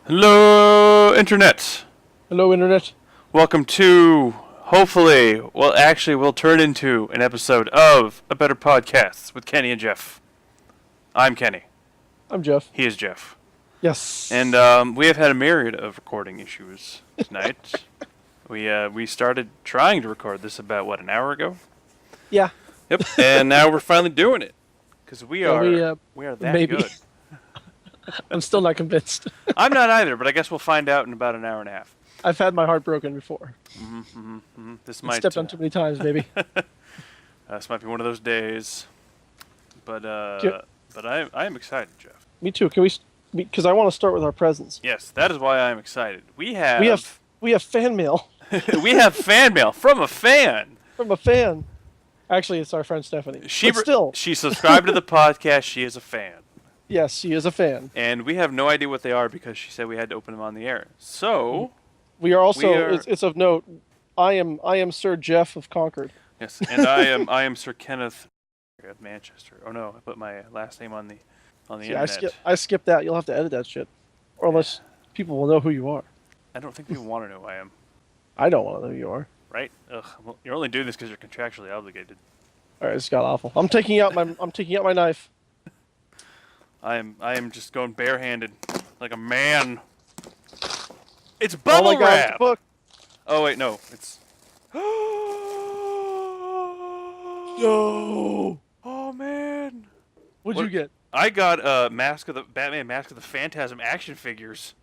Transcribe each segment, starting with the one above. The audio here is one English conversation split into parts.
Hello, Internet. Hello, Internet. Welcome to, hopefully, will turn into an episode of A Better Podcast with Kenny and Jeff. I'm Kenny. I'm Jeff. He is Jeff. Yes. And we have had a myriad of recording issues tonight. We started trying to record this about, an hour ago? Yeah. Yep, and now we're finally doing it. Because we are that maybe. good. I'm still not convinced. I'm not either, but I guess we'll find out in about an hour and a half. I've had my heart broken before. This might stepped on too many times, maybe. This might be one of those days. But I am excited, Jeff. Me too. Can we? Because I want to start with our presents. Yes, that is why I am excited. We have fan mail. We have fan mail from a fan. From a fan. Actually, it's our friend Stephanie. She subscribed to the podcast. She is a fan. Yes, she is a fan. And we have no idea what they are because she said we had to open them on the air. So we are also. It's of note. I am Sir Jeff of Concord. Yes, and I am Sir Kenneth of Manchester. Oh no, I put my last name on the internet. I skipped that. You'll have to edit that shit, or unless people will know who you are. I don't think people want to know who I am. I don't want to know who you are. Right? Ugh. Well, you're only doing this because you're contractually obligated. All right, this got awful. I'm taking out my knife. I am just going barehanded, like a man. It's bubble wrap. God, book. Oh wait, no, it's. No. Oh man. What'd you get? I got Batman Mask of the Phantasm action figures.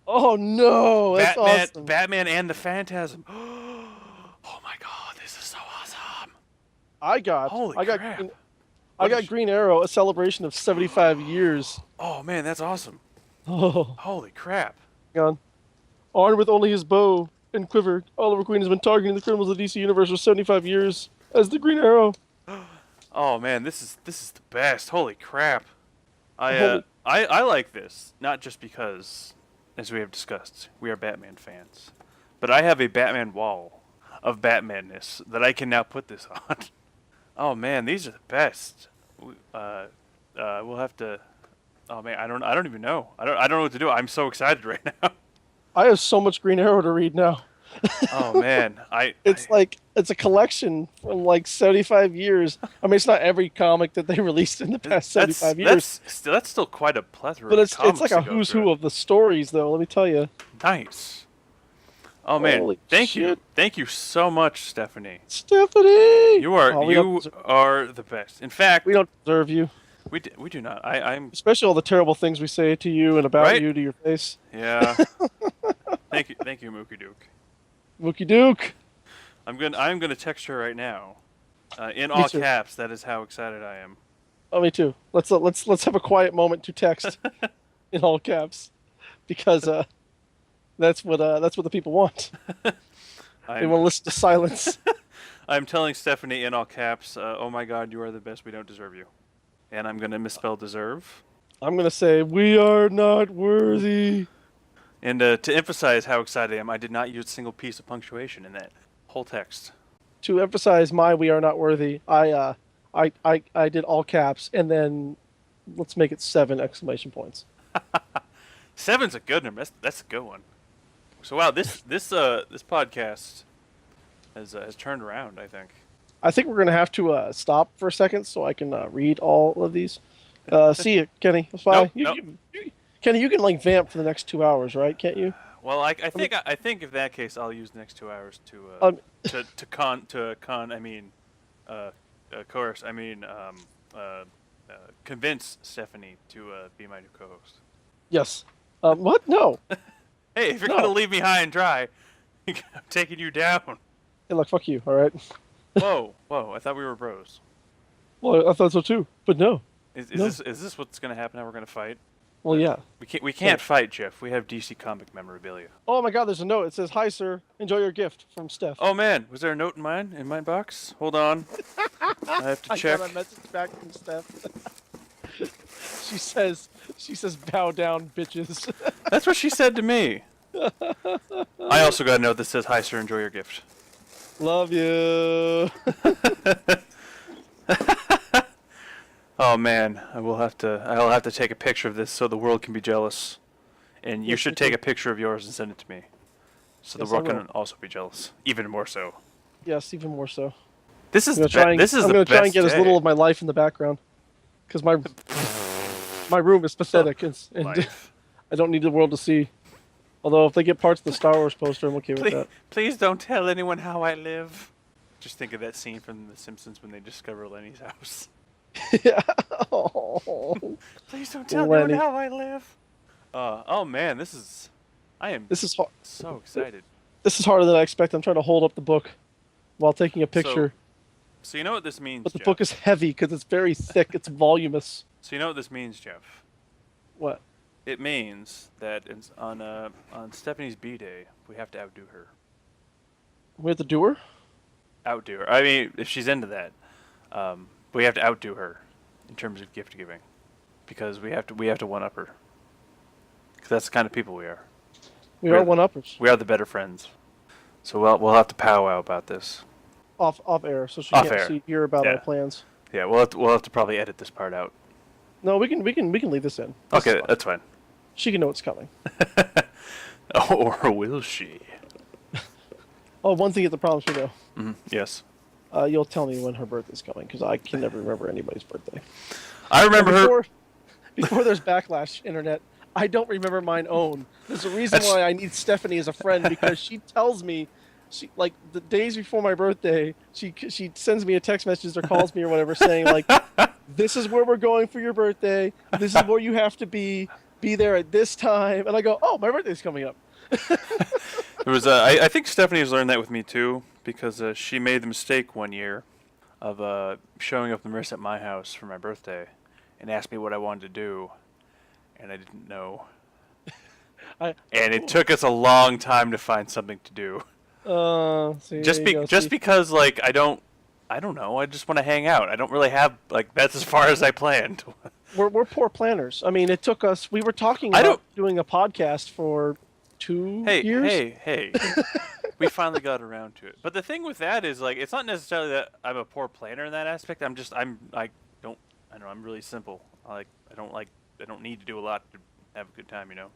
Oh no, that's awesome. Batman and the Phantasm. Oh my God, this is so awesome. I got Green Arrow, a celebration of 75 years. Oh man, that's awesome. Oh. Holy crap. Gone. Armed with only his bow and quiver, Oliver Queen has been targeting the criminals of the DC Universe for 75 years as the Green Arrow. Oh man, this is the best. Holy crap. I like this, not just because, as we have discussed, we are Batman fans, but I have a Batman wall of Batmanness that I can now put this on. Oh man, these are the best. We'll have to. Oh man, I don't even know. I don't know what to do. I'm so excited right now. I have so much Green Arrow to read now. Oh man, it's a collection from like 75 years. I mean, it's not every comic that they released in the past 75 years. That's still quite a plethora. But it's like a who's who of the stories, though. Let me tell you. Nice. Oh man, Holy thank shit. you so much, Stephanie. Stephanie, you are the best. In fact, we don't deserve you. We do not. I'm especially all the terrible things we say to you and about you to your face. Yeah. Thank you, Mookie Duke. Mookie Duke. I'm gonna text her right now, in all caps. That is how excited I am. Oh, me too. Let's have a quiet moment to text in all caps, because that's what the people want. They want to listen to silence. I'm telling Stephanie in all caps, oh my God, you are the best. We don't deserve you. And I'm going to misspell deserve. I'm going to say, we are not worthy. And to emphasize how excited I am, I did not use a single piece of punctuation in that whole text. To emphasize my we are not worthy, I did all caps, and then let's make it 7 exclamation points. 7's a good number. That's a good one. So wow, this podcast has turned around, I think. I think we're gonna have to stop for a second so I can read all of these. See you, Kenny. Bye. Nope. Kenny, you can like vamp for the next 2 hours, right? Can't you? Well, I think in that case I'll use the next 2 hours to convince Stephanie to be my new co-host. Yes. What? No. Hey, if you're gonna leave me high and dry, I'm taking you down. Hey, look, fuck you. All right. Whoa! I thought we were bros. Well, I thought so too, but no. Is this what's gonna happen? Now we're gonna fight? Well, yeah. We can't fight, Jeff. We have DC comic memorabilia. Oh my God! There's a note. It says, "Hi, sir. Enjoy your gift from Steph." Oh man, was there a note in my box? Hold on. I have to check. I got a message back from Steph. she says, bow down, bitches. That's what she said to me. I also got a note that says, "Hi, sir. Enjoy your gift." Love you. Oh man, I'll have to take a picture of this so the world can be jealous, and you Yes, should me take too. a picture of yours and send it to me, so the Yes, I world can will. also be jealous, even more so. Yes, even more so. This is I'm gonna try and, this is I'm the gonna try and best get as little day. of my life in the background, because my room is pathetic, and Life. I don't need the world to see. Although if they get parts of the Star Wars poster, I'm okay with Please, that. please don't tell anyone how I live. Just think of that scene from The Simpsons when they discover Lenny's house. Yeah. Oh, Please don't tell anyone Lenny. how I live. Oh man, I am This is hard. so excited. This is harder than I expect. I'm trying to hold up the book while taking a picture, So you know what this means, but the Jeff? book is heavy because it's very thick. It's voluminous. So you know what this means, Jeff? What? It means that on Stephanie's B day, we have to outdo her. We have to do her? Outdo her. I mean, if she's into that, we have to outdo her in terms of gift giving, because we have to one up her. Because that's the kind of people we are. We are one-uppers. We are the better friends. So we'll have to powwow about this. Off air, so she Off can't air. hear about Yeah. our plans. Yeah, we'll have to probably edit this part out. No, we can leave this in. This is Okay, fine. that's fine. She can know it's coming. Or will she? Oh, one thing is the problem too, though. Yes. You'll tell me when her birthday's coming, because I can never remember anybody's birthday. I remember her. Before there's backlash, internet, I don't remember mine own. There's a reason That's- why I need Stephanie as a friend, because she tells me, like the days before my birthday, she sends me a text message or calls me or whatever saying like, this is where we're going for your birthday. This is where you have to be there at this time. And I go, oh, my birthday's coming up. There was I think Stephanie has learned that with me too, because she made the mistake one year of showing up the Marissa at my house for my birthday and asked me what I wanted to do, and I didn't know. And it took us a long time to find something to do. Just because like I don't know. I just want to hang out. I don't really have like that's as far as I planned. We're poor planners. I mean, it took us. We were talking about doing a podcast for 2 years. Hey. We finally got around to it. But the thing with that is like it's not necessarily that I'm a poor planner in that aspect. I'm really simple. I don't need to do a lot to have a good time, you know.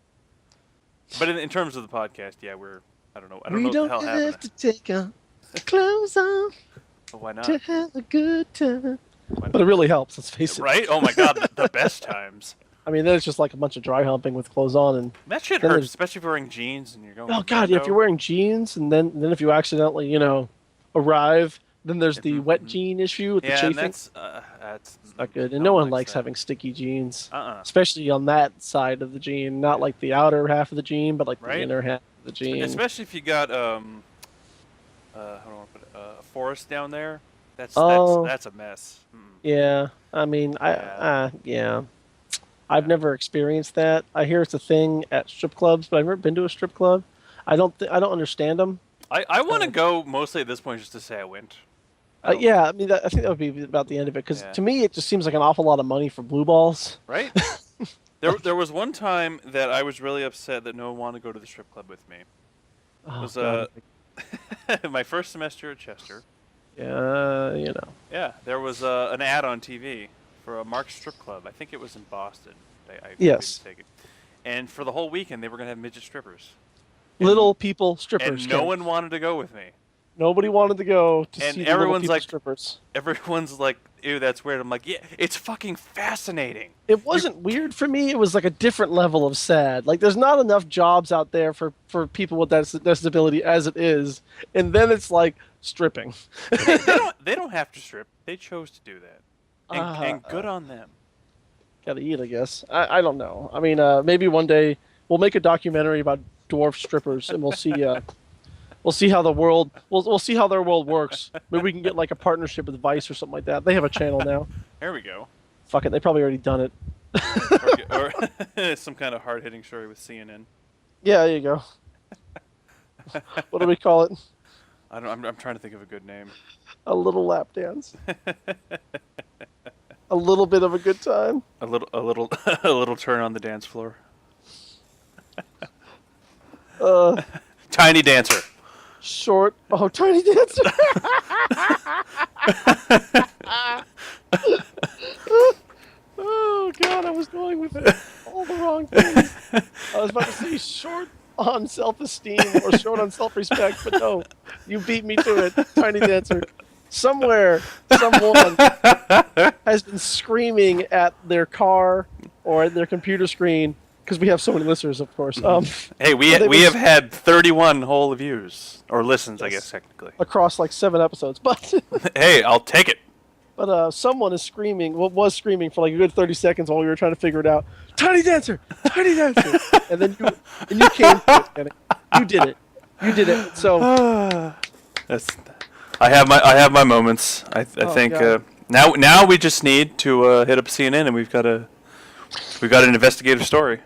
But in terms of the podcast, yeah, I don't know what the hell happened. We don't have to take our clothes off Why not? to have a good time. But it really helps, let's face it. Right? Oh my god, the best times. I mean, then it's just like a bunch of dry humping with clothes on, and That shit hurts, especially if you're wearing jeans and you're going. oh god, yeah, if you're wearing jeans, and then if you accidentally, arrive, then there's the wet jean issue with the chafing. And that's Not good, and no one likes having sticky jeans, Uh-uh. especially on that side of the jean, not like the outer half of the jean, but like the Right? inner half of the jean. Especially if you got how do I want to put it? A forest down there. That's a mess. Yeah, I mean, yeah. I've never experienced that. I hear it's a thing at strip clubs, but I've never been to a strip club. I don't understand them. I want to go mostly at this point just to say I went. Yeah, I mean, I think that would be about the end of it, because to me, it just seems like an awful lot of money for blue balls. Right? There was one time that I was really upset that no one wanted to go to the strip club with me. Oh, It was my first semester at Chester. Yeah, Yeah, there was an ad on TV for a Mark's strip club. I think it was in Boston. I Yes. could be mistaken. And for the whole weekend, they were going to have midget strippers. Little people strippers. And no one wanted to go with me. Nobody wanted to go to And see the little everyone's people like- strippers. Everyone's like, ew, that's weird. I'm like, yeah, it's fucking fascinating. It wasn't weird for me. It was like a different level of sad. Like, there's not enough jobs out there for people with that disability as it is, and then it's like stripping. They don't have to strip. They chose to do that. And good on them. Gotta eat, I guess. I don't know. I mean, maybe one day we'll make a documentary about dwarf strippers, and we'll see. We'll see how the world. We'll see how their world works. Maybe we can get like a partnership with Vice or something like that. They have a channel now. There we go. Fuck it, they probably already done it. or some kind of hard-hitting story with CNN. Yeah, there you go. What do we call it? I'm trying to think of a good name. A little lap dance. A little bit of a good time. a little turn on the dance floor. Uh, Tiny dancer. Short. Oh, Tiny Dancer. Oh God, I was going with all the wrong things. I was about to say short on self-esteem or short on self-respect, but no, you beat me to it. Tiny Dancer. Somewhere, someone has been screaming at their car or at their computer screen because we have so many listeners, of course. Hey, we have had 31 whole views or listens, I guess technically, across like 7 episodes, but hey, I'll take it. but someone is screaming. Well, was screaming for like a good 30 seconds while we were trying to figure it out. Tiny Dancer, Tiny Dancer, and then you came to it, Kenny. You did it. You did it. So That's. I have my moments. I think now we just need to hit up CNN and we've got an investigative story.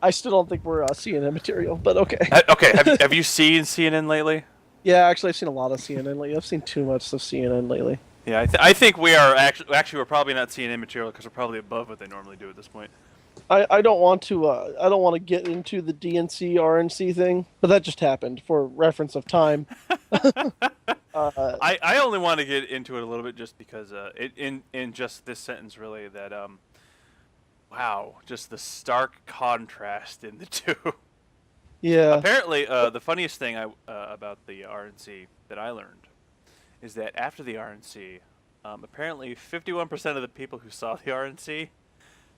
I still don't think we're CNN material, but okay. Okay, have you seen CNN lately? Yeah, actually, I've seen a lot of CNN lately. I've seen too much of CNN lately. Yeah, I think we are actually we're probably not CNN material because we're probably above what they normally do at this point. I don't want to get into the DNC RNC thing, but that just happened for reference of time. I only want to get into it a little bit just because in just this sentence really that wow, just the stark contrast in the two. Yeah. Apparently, the funniest thing about the RNC that I learned is that after the RNC, apparently 51% of the people who saw the RNC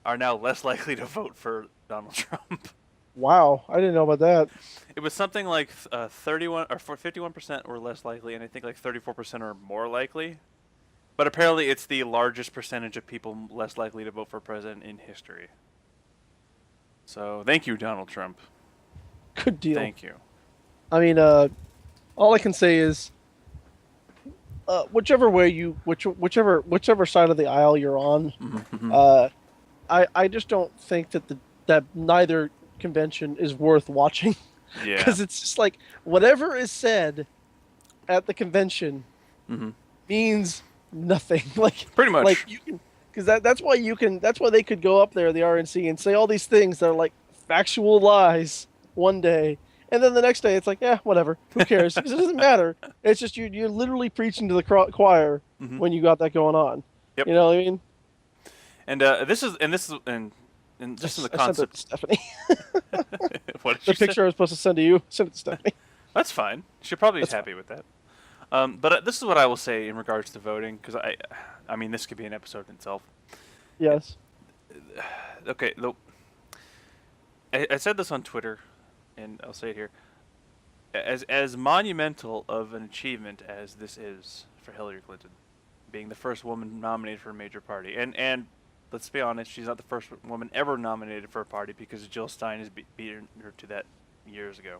are now less likely to vote for Donald Trump. Wow, I didn't know about that. It was something like 31 or 51% were less likely, and I think like 34% are more likely. But apparently, it's the largest percentage of people less likely to vote for president in history. So, thank you, Donald Trump. Good deal. Thank you. I mean, all I can say is, whichever side of the aisle you're on, I just don't think that neither convention is worth watching. Yeah. Because it's just like whatever is said at the convention means nothing. Like pretty much. Like you can, because that's why they could go up there, the RNC, and say all these things that are like factual lies one day, and then the next day it's like, yeah, whatever, who cares? Because it doesn't matter. It's just you're literally preaching to the choir when you got that going on. Yep. You know what I mean? And this is just in the concept. I sent it to Stephanie. What did The you say? picture I was supposed to send to you. Send it to Stephanie. That's fine. She probably is That's happy with that. But this is what I will say in regards to voting, because I mean, this could be an episode in itself. Yes. Okay. I said this on Twitter, and I'll say it here. As monumental of an achievement as this is for Hillary Clinton, being the first woman nominated for a major party, and let's be honest, she's not the first woman ever nominated for a party because Jill Stein has beaten her to that years ago.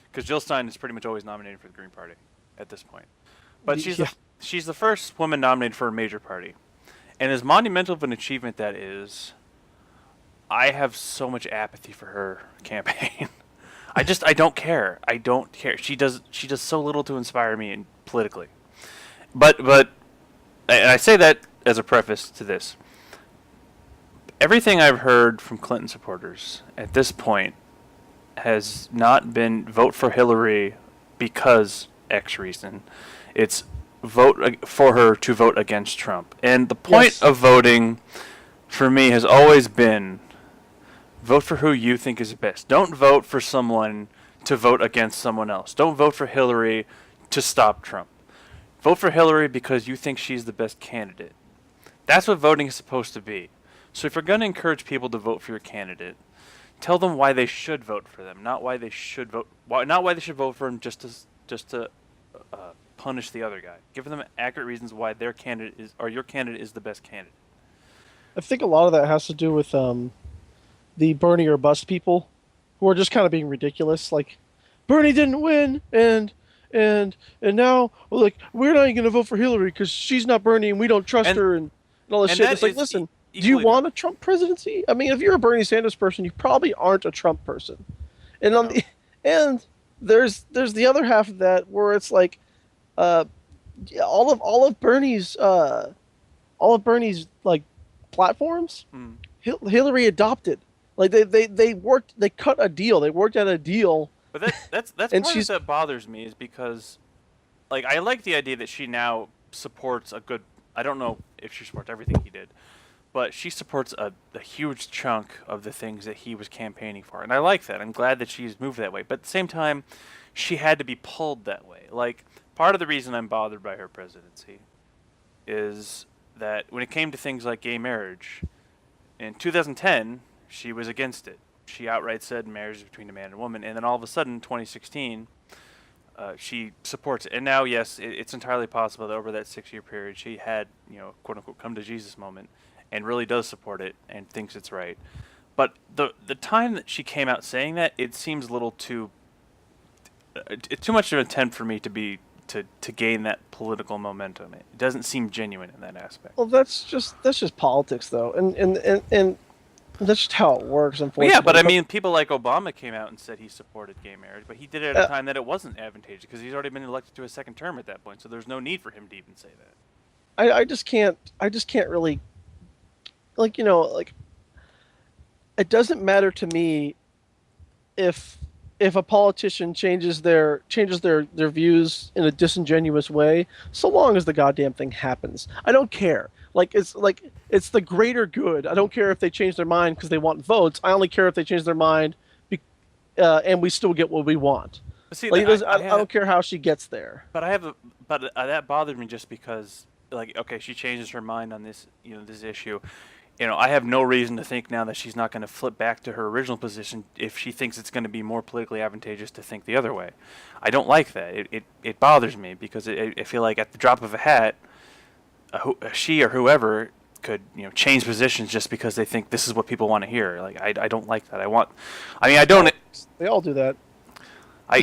Because Jill Stein is pretty much always nominated for the Green Party at this point. But she's the first woman nominated for a major party. And as monumental of an achievement that is, I have so much apathy for her campaign. I don't care. I don't care. She does so little to inspire me politically. But and I say that as a preface to this. Everything I've heard from Clinton supporters at this point has not been vote for Hillary because X reason. It's vote for her to vote against Trump. And the point of voting for me has always been vote for who you think is best. Don't vote for someone to vote against someone else. Don't vote for Hillary to stop Trump. Vote for Hillary because you think she's the best candidate. That's what voting is supposed to be. So if you're going to encourage people to vote for your candidate, tell them why they should vote for them, not why they should vote for him just to punish the other guy. Give them accurate reasons why their candidate is or your candidate is the best candidate. I think a lot of that has to do with the Bernie or bust people who are just kind of being ridiculous. Like, Bernie didn't win, and now like we're not even going to vote for Hillary because she's not Bernie and we don't trust her and all this shit. It's like, listen, do you want a Trump presidency? I mean, if you're a Bernie Sanders person, you probably aren't a Trump person. And and there's the other half of that where it's like, all of Bernie's like platforms, Mm. Hillary adopted. Like they cut a deal. They worked out a deal, But that's and part of she's that bothers me is because like I like the idea that she now supports a good. I don't know if she supports everything he did, but she supports a huge chunk of the things that he was campaigning for, and I like that. I'm glad that she's moved that way. But at the same time, she had to be pulled that way. Like part of the reason I'm bothered by her presidency is that when it came to things like gay marriage, in 2010 she was against it. She outright said marriage is between a man and a woman, and then all of a sudden, 2016, she supports it. And now, yes, it's entirely possible that over that 6-year period, she had, quote unquote, come to Jesus moment, and really does support it and thinks it's right. But the time that she came out saying that, it seems a little too much of an attempt for me to gain that political momentum. It doesn't seem genuine in that aspect. well, that's just politics though, and that's just how it works. Well, Unfortunately, yeah, but I mean, people like Obama came out and said he supported gay marriage, but he did it at a uh, time that it wasn't advantageous because he's already been elected to a second term at that point, so there's no need for him to even say that. I just can't really like it doesn't matter to me if a politician changes their views in a disingenuous way, so long as the goddamn thing happens. I don't care. It's the greater good. I don't care if they change their mind because they want votes. I only care if they change their mind, and we still get what we want. But see, Like I don't care how she gets there. but that bothered me just because, like, okay, she changes her mind on this, this issue. I have no reason to think now that she's not going to flip back to her original position if she thinks it's going to be more politically advantageous to think the other way. I don't like that. It bothers me because I feel like at the drop of a hat, she or whoever could change positions just because they think this is what people want to hear. Like I don't like that. I don't. They all do that. I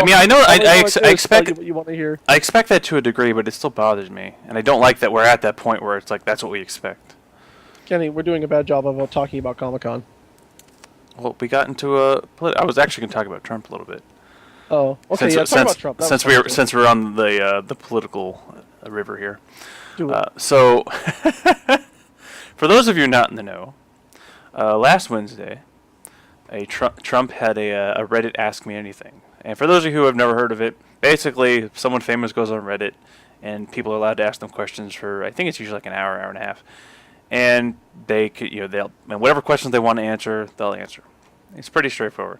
know. I expect what you want to hear. I expect that to a degree, but it still bothers me, and I don't like that we're at that point where it's like that's what we expect. Kenny, we're doing a bad job of talking about Comic-Con. Well, we got into I was actually going to talk about Trump a little bit. Oh, okay. Talk about Trump. Since we're on the political river here. Do it. So, for those of you not in the know, last Wednesday, Trump had a Reddit Ask Me Anything. And for those of you who have never heard of it, basically someone famous goes on Reddit, and people are allowed to ask them questions for, I think it's usually like an hour and a half. And they could, and whatever questions they want to answer, they'll answer. It's pretty straightforward.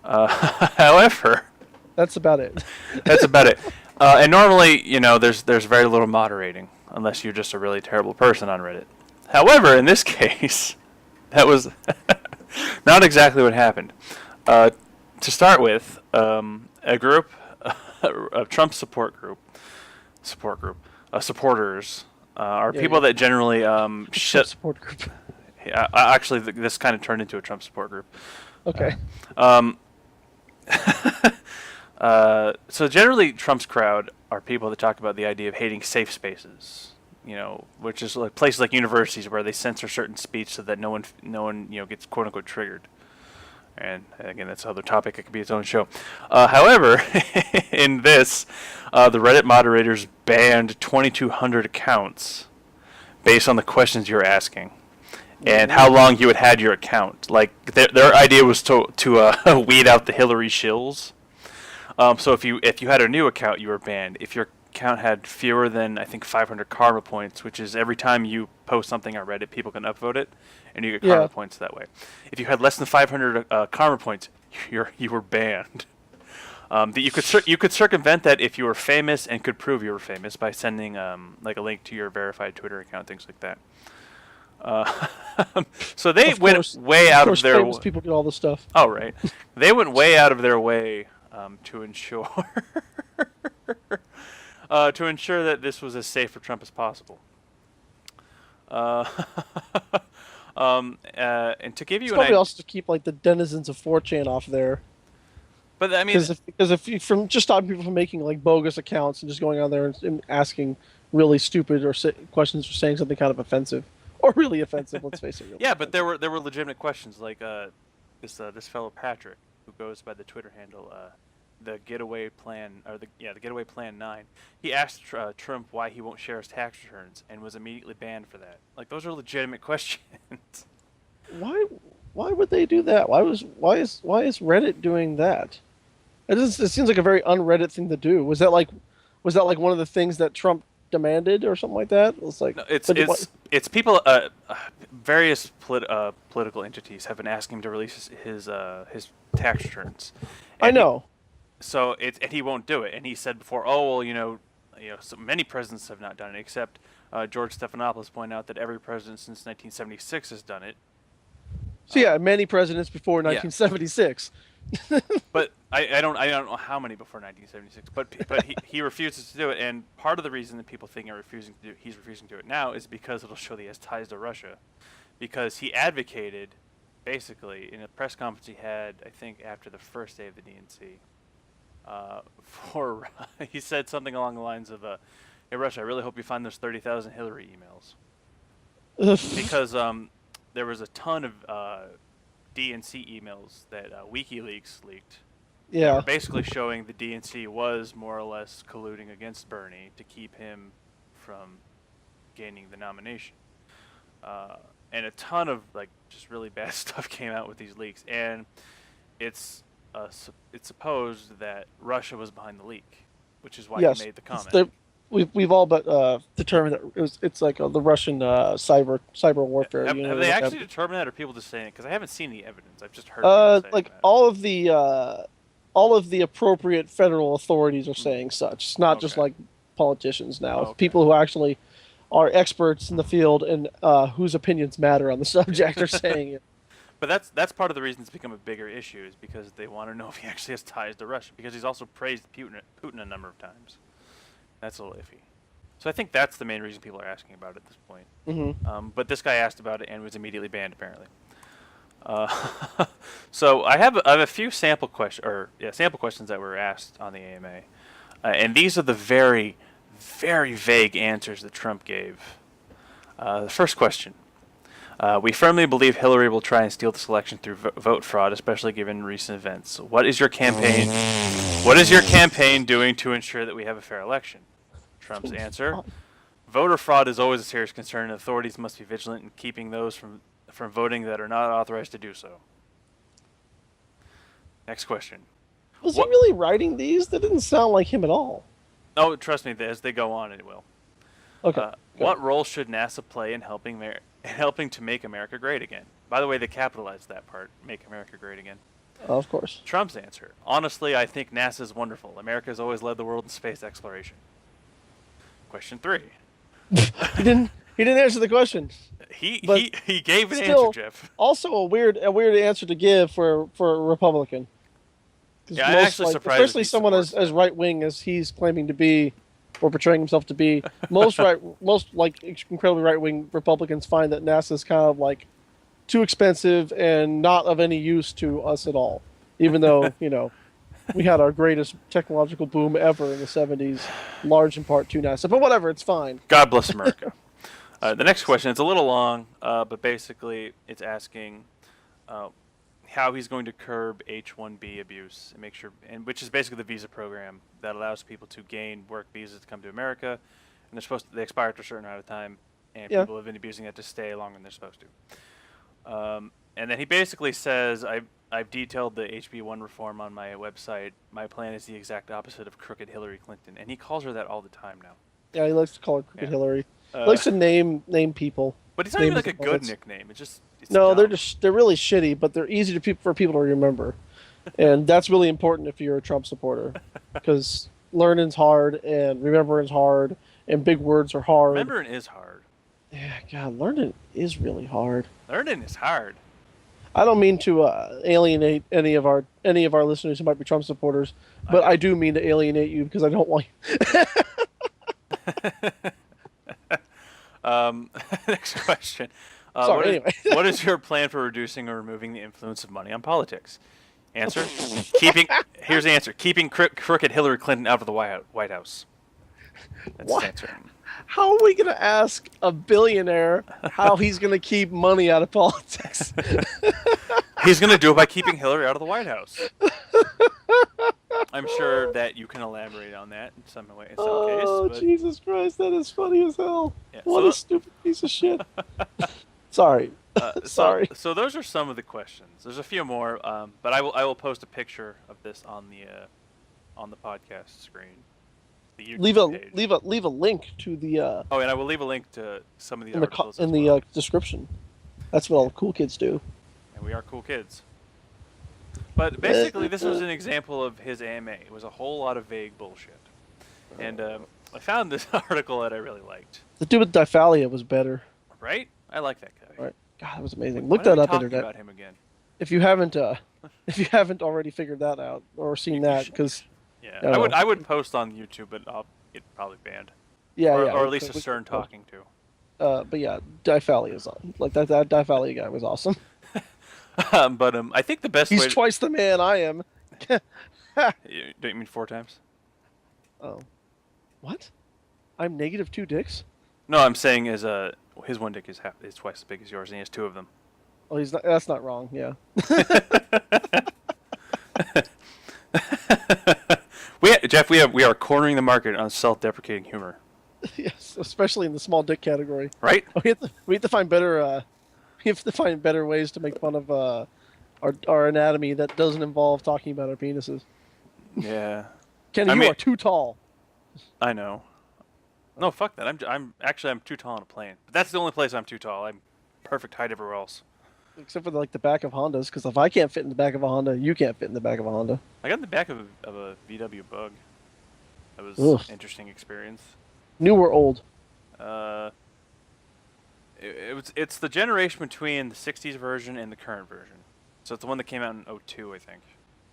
However, That's about it. that's about it. And normally, there's very little moderating unless you're just a really terrible person on Reddit. However, in this case, that was not exactly what happened. To start with, a group, a Trump supporters, are Yeah, people yeah. that generally Trump support group. Yeah, actually, this kind of turned into a Trump support group. Okay. So generally, Trump's crowd are people that talk about the idea of hating safe spaces, which is like places like universities where they censor certain speech so that no one gets quote unquote triggered. And again, that's another topic. It could be its own show. However, in this, the Reddit moderators banned 2,200 accounts based on the questions you're asking and how long you had your account. Like their idea was to weed out the Hillary shills. So if you had a new account, you were banned. If your account had fewer than, I think, 500 karma points, which is every time you post something on Reddit, people can upvote it, and you get karma points that way. If you had less than 500 karma points, you were banned. You could circumvent that if you were famous and could prove you were famous by sending like a link to your verified Twitter account, things like that. So they went way out of their way. People get all this stuff. Oh, right. They went way out of their way to ensure that this was as safe for Trump as possible. And to give you It's an probably idea, also to keep like the denizens of 4chan off there. but I mean, Because if you, from just stopping people from making like bogus accounts and just going on there and asking really stupid questions or saying something kind of offensive or really offensive, let's face it. Really yeah, but offensive. there were legitimate questions like this fellow Patrick who goes by the Twitter handle the Getaway Plan, or the Getaway Plan 9, he asked Trump why he won't share his tax returns and was immediately banned for that. Like, those are legitimate questions. Why? Why would they do that? Why is Reddit doing that? It seems like a very un-Reddit thing to do. Was that like one of the things that Trump demanded or something like that? It's like No, it's people. Various political entities have been asking him to release his tax returns. I know. And he won't do it. And he said before, oh well, so many presidents have not done it, except George Stephanopoulos pointed out that every president since 1976 has done it. So yeah, many presidents before 1976. But I don't know how many before 1976. But he refuses to do it, and part of the reason that people think he's refusing to do it now is because it'll show that he has ties to Russia, because he advocated, basically in a press conference he had, I think after the first day of the DNC, he said something along the lines of, "Hey Russia, I really hope you find those 30,000 Hillary emails," because there was a ton of DNC emails that WikiLeaks leaked. Yeah. Basically showing the DNC was more or less colluding against Bernie to keep him from gaining the nomination. And a ton of just really bad stuff came out with these leaks. And it's supposed that Russia was behind the leak, which is why he made the comment. We've all but determined that it's like the Russian cyber warfare. Have they actually determined that, or are people just saying it? Because I haven't seen the evidence. I've just heard people saying that. All of the appropriate federal authorities are saying such. It's not just like politicians now. It's people who actually are experts in the field and whose opinions matter on the subject are saying it. But that's part of the reason it's become a bigger issue, is because they want to know if he actually has ties to Russia, because he's also praised Putin a number of times. That's a little iffy. So I think that's the main reason people are asking about it at this point. Mm-hmm. But this guy asked about it and was immediately banned, apparently. So I have a few sample questions that were asked on the AMA, and these are the very, very vague answers that Trump gave. The first question: we firmly believe Hillary will try and steal this election through vote fraud, especially given recent events. What is your campaign doing to ensure that we have a fair election? Trump's answer: voter fraud is always a serious concern, and authorities must be vigilant in keeping those from voting that are not authorized to do so. Next question: was he really writing these? That didn't sound like him at all. Oh, trust me, as they go on, it will. Okay. What role should NASA play in helping to make America great again? By the way, they capitalized that part, make America great again. Of course. Trump's answer: honestly, I think NASA is wonderful. America has always led the world in space exploration. Question 3. He didn't answer the question. He gave an answer, Jeff. Also a weird answer to give for a Republican. Yeah, I'm actually surprised. Especially someone as right wing as he's claiming to be, or portraying himself to be. Most incredibly right wing Republicans find that NASA is kind of like too expensive and not of any use to us at all. Even though we had our greatest technological boom ever in the 70s, large in part to NASA. But whatever, it's fine. God bless America. The next question, it's a little long, but basically it's asking how he's going to curb H-1B abuse and make sure, which is basically the visa program that allows people to gain work visas to come to America, and they expire after a certain amount of time, and people have been abusing that to stay longer than they're supposed to. And then he basically says, I've detailed the HB1 reform on my website. My plan is the exact opposite of crooked Hillary Clinton, and he calls her that all the time now. Yeah, he likes to call her crooked Hillary. He likes to name people. But it's not even like a good nickname. It's no, dumb. they're really shitty, but they're easy for people to remember, and that's really important if you're a Trump supporter, because learning's hard and remembering's hard and big words are hard. Remembering is hard. Yeah, God, learning is really hard. Learning is hard. I don't mean to alienate any of our listeners who might be Trump supporters, but I do mean to alienate you because I don't want you. Next question. Anyway. What is your plan for reducing or removing the influence of money on politics? Answer: Here's the answer: keeping crooked Hillary Clinton out of the White House. That's the answer. How are we going to ask a billionaire how he's going to keep money out of politics? He's going to do it by keeping Hillary out of the White House. I'm sure that you can elaborate on that in some way, in some case. Oh, But Jesus Christ, that is funny as hell. yeah, What a stupid piece of shit. Sorry. Sorry. so those are some of the questions. There's a few more, but I will post a picture of this on the podcast screen, the YouTube page. Leave a link to the Oh, and I will leave a link to some of these in the articles in as the well. description. That's what all the cool kids do. And we are cool kids. But basically, this was an example of his AMA. It was a whole lot of vague bullshit. And I found this article that I really liked. The dude with Diphalia was better. Right? I like that guy. Right. God, that was amazing. When Look that are we up, talking internet. about him again? If you haven't already figured that out or seen that, because yeah, I would post on YouTube, but I'll get probably banned. Or at least a CERN talking to. But yeah, Diphalia is on. Like that Diphalia guy was awesome. But I think the best way. He's twice the man I am. Don't you mean 4 times? Oh, what? I'm negative 2 dicks. No, I'm saying his one dick is twice as big as yours, and he has 2 of them. Oh, he's not. That's not wrong. Yeah. Jeff, we are cornering the market on self-deprecating humor. Yes, especially in the small dick category. Right? We have to find better. We have to find better ways to make fun of our anatomy that doesn't involve talking about our penises. Yeah. Kenny, you are too tall. I know. No, fuck that. I'm too tall on a plane. But that's the only place I'm too tall. I'm perfect height everywhere else. Except for like the back of Hondas, because if I can't fit in the back of a Honda, you can't fit in the back of a Honda. I got in the back of a VW Bug. That was an interesting experience. New or old? It's the generation between the '60s version and the current version. So it's the one that came out in '02, I think.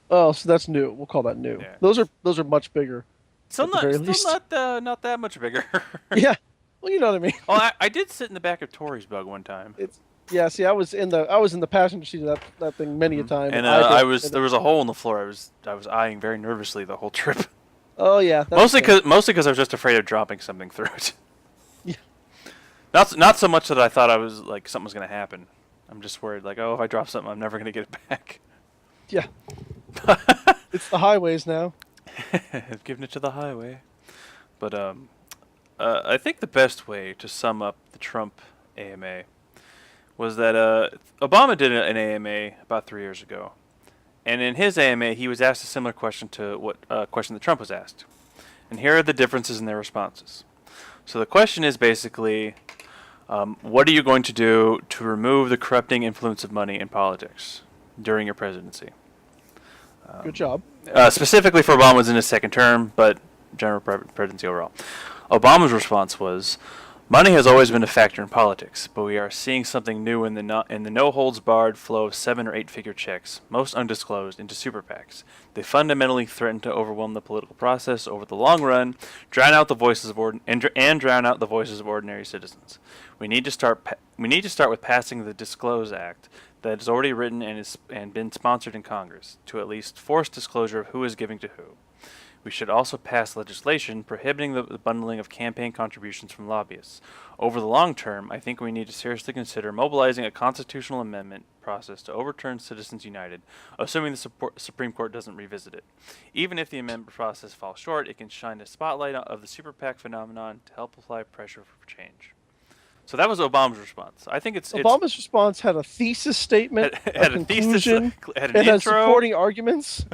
Oh, so that's new. We'll call that new. Yeah. Those are much bigger. Still not that much bigger. Yeah. Well, you know what I mean. Oh, I did sit in the back of Tori's Bug one time. Yeah. See, I was in the passenger seat of that thing many a time. And there was a hole in the floor. I was eyeing very nervously the whole trip. Oh yeah. Mostly because I was just afraid of dropping something through it. Yeah. Not so much that I thought I was like something was gonna happen. I'm just worried like, oh, if I drop something, I'm never gonna get it back. Yeah. It's the highways now. I've given it to the highway. But I think the best way to sum up the Trump AMA was that Obama did an AMA about 3 years ago. And in his AMA, he was asked a similar question to what question that Trump was asked. And here are the differences in their responses. So the question is basically, what are you going to do to remove the corrupting influence of money in politics during your presidency? Good job. Specifically for Obama's in his second term, but general presidency overall. Obama's response was, money has always been a factor in politics, but we are seeing something new in the no-holds-barred flow of 7 or 8-figure checks, most undisclosed, into super PACs. They fundamentally threaten to overwhelm the political process over the long run, drown out the voices of ordinary citizens. We need to start with passing the Disclose Act that is already written and been sponsored in Congress to at least force disclosure of who is giving to who. We should also pass legislation prohibiting the bundling of campaign contributions from lobbyists. Over the long term, I think we need to seriously consider mobilizing a constitutional amendment process to overturn Citizens United, assuming the Supreme Court doesn't revisit it. Even if the amendment process falls short, it can shine a spotlight of the super PAC phenomenon to help apply pressure for change. So that was Obama's response. I think Obama's response had a thesis statement, had a conclusion, thesis, had an it intro, had supporting arguments.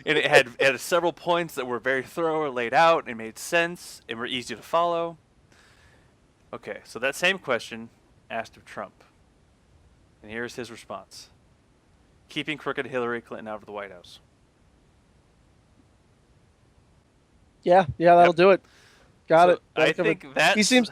And it had several points that were very thorough, laid out, and made sense, and were easy to follow. Okay, so that same question asked of Trump. And here's his response. Keeping crooked Hillary Clinton out of the White House. Yeah, that'll do it. Got it. I think that he seems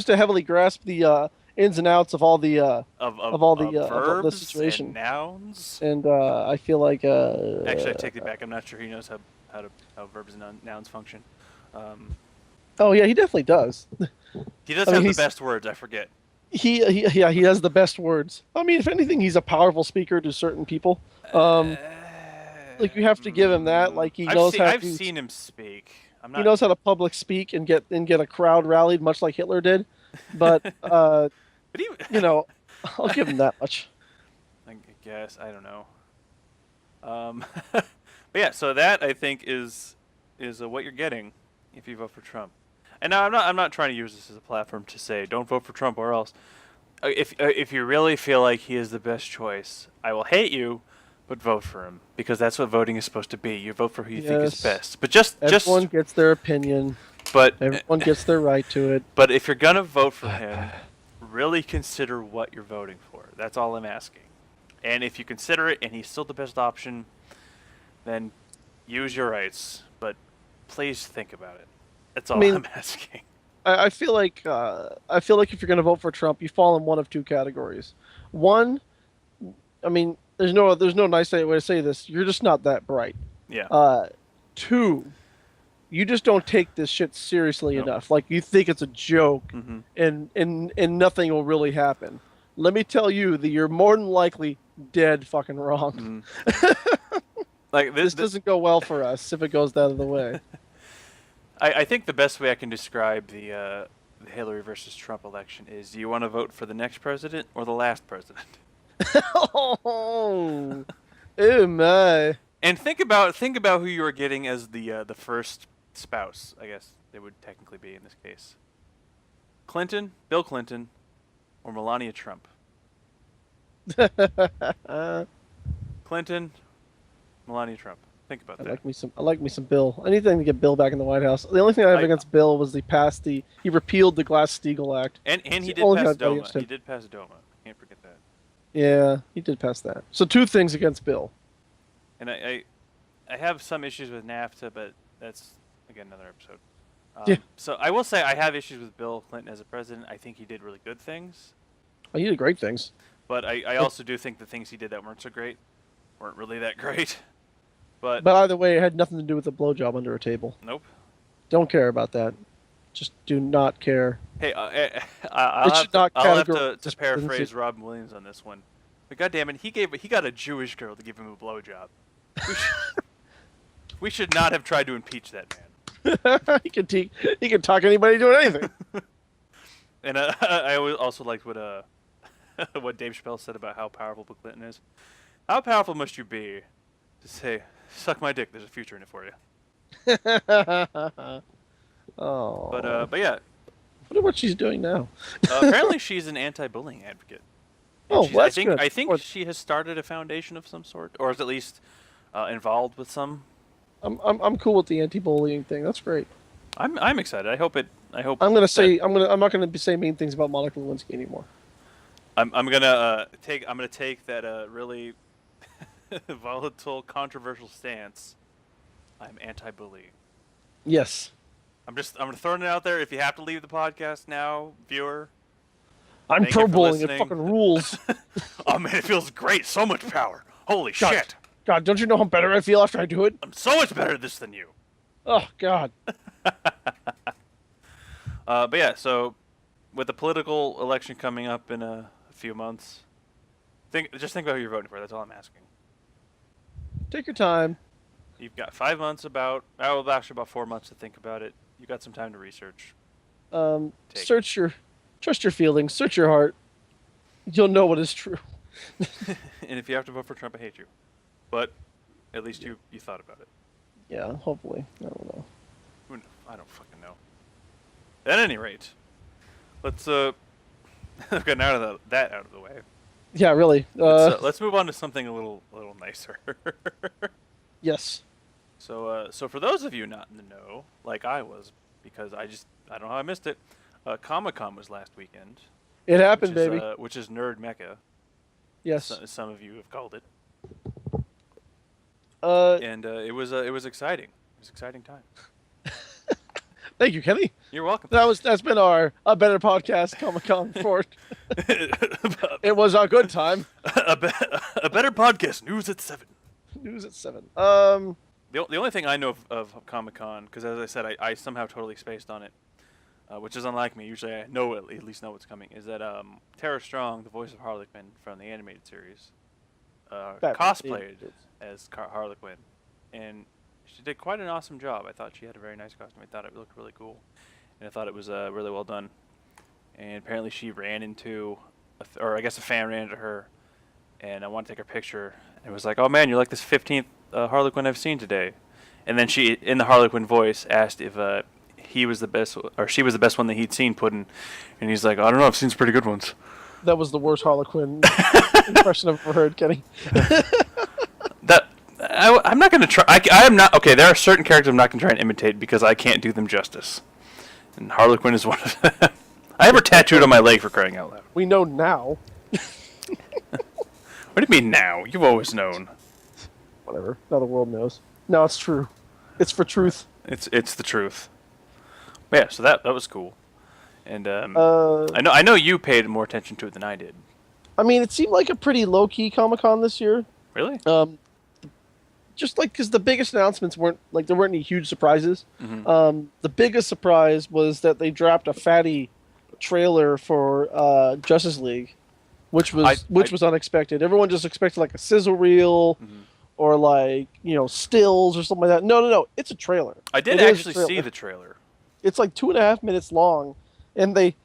to heavily grasp the ins and outs of all the verbs the situation and nouns. And I feel like actually, I take it back. I'm not sure he knows how verbs and nouns function. Oh yeah, he definitely does. He does have the best words. I forget. He has the best words. I mean, if anything, he's a powerful speaker to certain people. Like you have to give him that. Like I've seen him speak. He knows how to public speak and get a crowd rallied, much like Hitler did. But I'll give him that much. I guess I don't know. But yeah, so that I think is what you're getting if you vote for Trump. And now I'm not trying to use this as a platform to say don't vote for Trump or else. If you really feel like he is the best choice, I will hate you, but vote for him because that's what voting is supposed to be. You vote for who you think is Yes. best. But just Everyone gets their opinion. but Everyone gets their right to it. but if you're gonna vote for him, really consider what you're voting for. That's all I'm asking. And if you consider it and he's still the best option, then use your rights. But please think about it. That's all I'm asking. I feel like if you're going to vote for Trump, you fall in one of two categories. One, I mean, there's no nice way to say this. You're just not that bright. Yeah. Two, you just don't take this shit seriously enough. Like you think it's a joke, and nothing will really happen. Let me tell you that you're more than likely dead fucking wrong. Like this doesn't go well for us if it goes that other way. I think the best way I can describe the Hillary versus Trump election is: do you want to vote for the next president or the last president? Oh my! And think about who you are getting as the first spouse. I guess they would technically be in this case. Bill Clinton, or Melania Trump. Clinton, Melania Trump. Think about that. I like me some Bill. Anything to get Bill back in the White House. The only thing I have against Bill was he repealed the Glass-Steagall Act. And he did pass DOMA. He did pass DOMA. Can't forget that. Yeah, he did pass that. So two things against Bill. And I have some issues with NAFTA, but that's again another episode. Yeah. So I will say I have issues with Bill Clinton as a president. I think he did really good things. Oh, he did great things. But I also do think the things he did that weren't so great weren't really that great. But either way, it had nothing to do with a blowjob under a table. Nope. Don't care about that. Just do not care. Hey, I'll have to paraphrase Robin Williams on this one. But goddammit, he got a Jewish girl to give him a blowjob. We should not have tried to impeach that man. he can talk anybody doing anything. And I also liked what what Dave Chappelle said about how powerful Bill Clinton is. How powerful must you be to say, "Suck my dick"? There's a future in it for you. Oh. But yeah. I wonder what she's doing now. Apparently, she's an anti-bullying advocate. Oh, well, that's good. I think she has started a foundation of some sort, or is at least involved with some. I'm cool with the anti-bullying thing. That's great. I'm excited. I hope. I'm not gonna say mean things about Monica Lewinsky anymore. I'm gonna take that really volatile, controversial stance. I'm anti-bullying. Yes. I'm throwing it out there. If you have to leave the podcast now, viewer. I'm pro-bullying. It fucking rules. Oh man, it feels great. So much power. Holy shit. God, don't you know how better I feel after I do it? I'm so much better at this than you. Oh God. But yeah, so with the political election coming up in a few months, just think about who you're voting for. That's all I'm asking. Take your time. You've got 5 months actually about 4 months to think about it. You got some time to research. Trust your feelings, search your heart. You'll know what is true. And if you have to vote for Trump, I hate you. But at least you thought about it. Yeah, hopefully. I don't know. I don't fucking know. At any rate, let's get that out of the way. Yeah, really. Let's move on to something a little nicer. Yes. So for those of you not in the know, like I was, because I don't know how I missed it. Comic-Con was last weekend. It happened, baby. Which is Nerd Mecca. Yes. Some of you have called it. And it was exciting. It was an exciting time. Thank you, Kenny. You're welcome. That's been a better podcast Comic-Con report. It was a good time. a better podcast. News at 7. News at 7. The only thing I know of Comic-Con, because as I said, I somehow totally spaced on it, which is unlike me. Usually I at least know what's coming. Is that Tara Strong, the voice of Harley Quinn from the animated series, cosplayed as Harley Quinn, and she did quite an awesome job. I thought she had a very nice costume. I thought it looked really cool, and I thought it was really well done. And apparently she ran into, or I guess a fan ran into her, and I wanted to take her picture. And it was like, oh man, you're like this 15th Harley Quinn I've seen today," and then she, in the Harley Quinn voice, asked if he was the best or she was the best one that he'd seen. Puddin', and he's like, "I don't know. I've seen some pretty good ones." That was the worst Harley Quinn impression I've ever heard, Kenny. I'm not going to try. I am not. Okay, there are certain characters I'm not going to try and imitate because I can't do them justice. And Harley Quinn is one of them. I have her tattooed on my leg, for crying out loud. We know now. What do you mean now? You've always known. Whatever. Now the world knows. Now it's true. It's for truth. It's the truth. Yeah, so that was cool. And I know you paid more attention to it than I did. I mean, it seemed like a pretty low-key Comic-Con this year. Really? Just like because the biggest announcements weren't like there weren't any huge surprises. Mm-hmm. The biggest surprise was that they dropped a fatty trailer for Justice League, which was unexpected. Everyone just expected like a sizzle reel or like stills or something like that. No, it's a trailer. I did actually see the trailer. It's like 2.5 minutes long, and they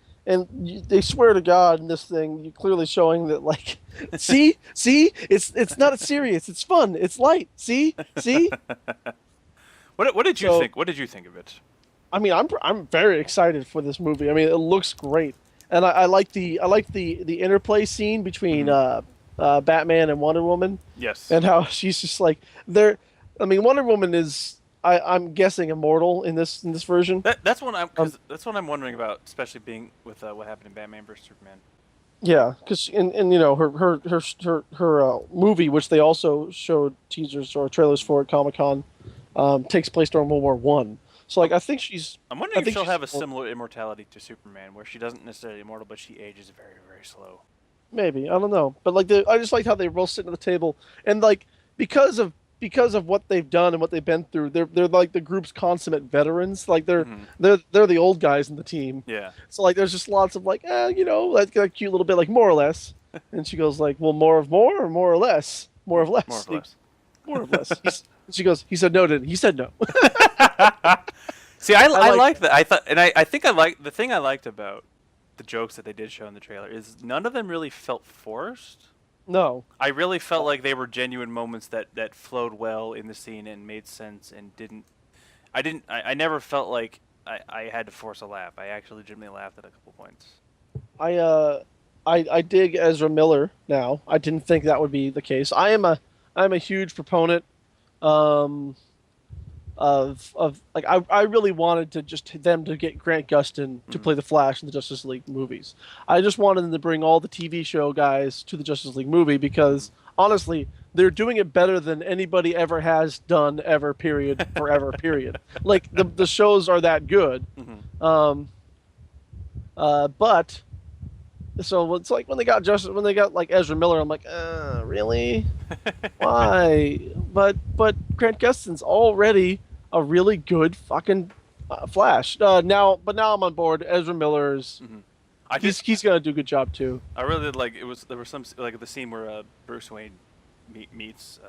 swear to God in this thing, you're clearly showing that like, see, it's not serious, it's fun, it's light. See. What did you think? What did you think of it? I mean, I'm very excited for this movie. I mean, it looks great, and I like the interplay scene between Batman and Wonder Woman. Yes. And how she's just like there. I mean, Wonder Woman is. I'm guessing immortal in this version. That's what I'm wondering about, especially being with what happened in Batman vs Superman. Yeah, because her movie, which they also showed teasers or trailers for at Comic-Con, takes place during World War One. So like I think she's. I'm wondering if she'll have a similar immortality to Superman, where she doesn't necessarily immortal, but she ages very, very slow. Maybe, I don't know, but like I just liked how they were both sitting at the table, and like because of what they've done and what they've been through, they're like the group's consummate veterans. Like they're the old guys in the team. Yeah. So like there's just lots of like like a cute little bit like more or less. And she goes like, well, more of more or more or less? More of less. More of less. More of less. She goes, he said no, didn't he? He said no. See, I like that. I thought, and I think I like the thing I liked about the jokes that they did show in the trailer is none of them really felt forced. No. I really felt like they were genuine moments that flowed well in the scene and made sense and I never felt like I had to force a laugh. I actually legitimately laughed at a couple points. I dig Ezra Miller now. I didn't think that would be the case. I'm a huge proponent of like I really wanted them to get Grant Gustin to play the Flash in the Justice League movies. I just wanted them to bring all the TV show guys to the Justice League movie because honestly, they're doing it better than anybody ever has done ever. Period. Forever. Period. Like the shows are that good. But so it's like when they got like Ezra Miller, I'm like, really? Why? But Grant Gustin's already a really good fucking Flash. Now I'm on board. Ezra Miller's. He's gonna do a good job too. I really did like there was some like the scene where Bruce Wayne meets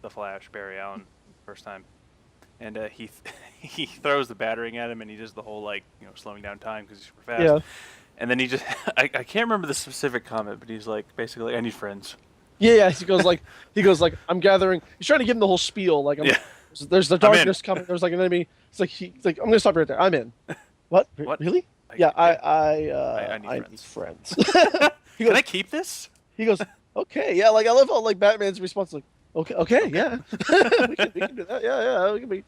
the Flash, Barry Allen, first time, and he throws the battering at him, and he does the whole like slowing down time because he's super fast. Yeah. And then he just I can't remember the specific comment, but he's like basically I need friends. Yeah. He goes like I'm gathering. He's trying to give him the whole spiel like there's the darkness coming. There's like an enemy. It's like I'm gonna stop right there. I'm in. What? Really? I need friends. Can I keep this? He goes, okay, yeah. Like I love how like Batman's response, like, okay, yeah, we can do that, yeah, we can be.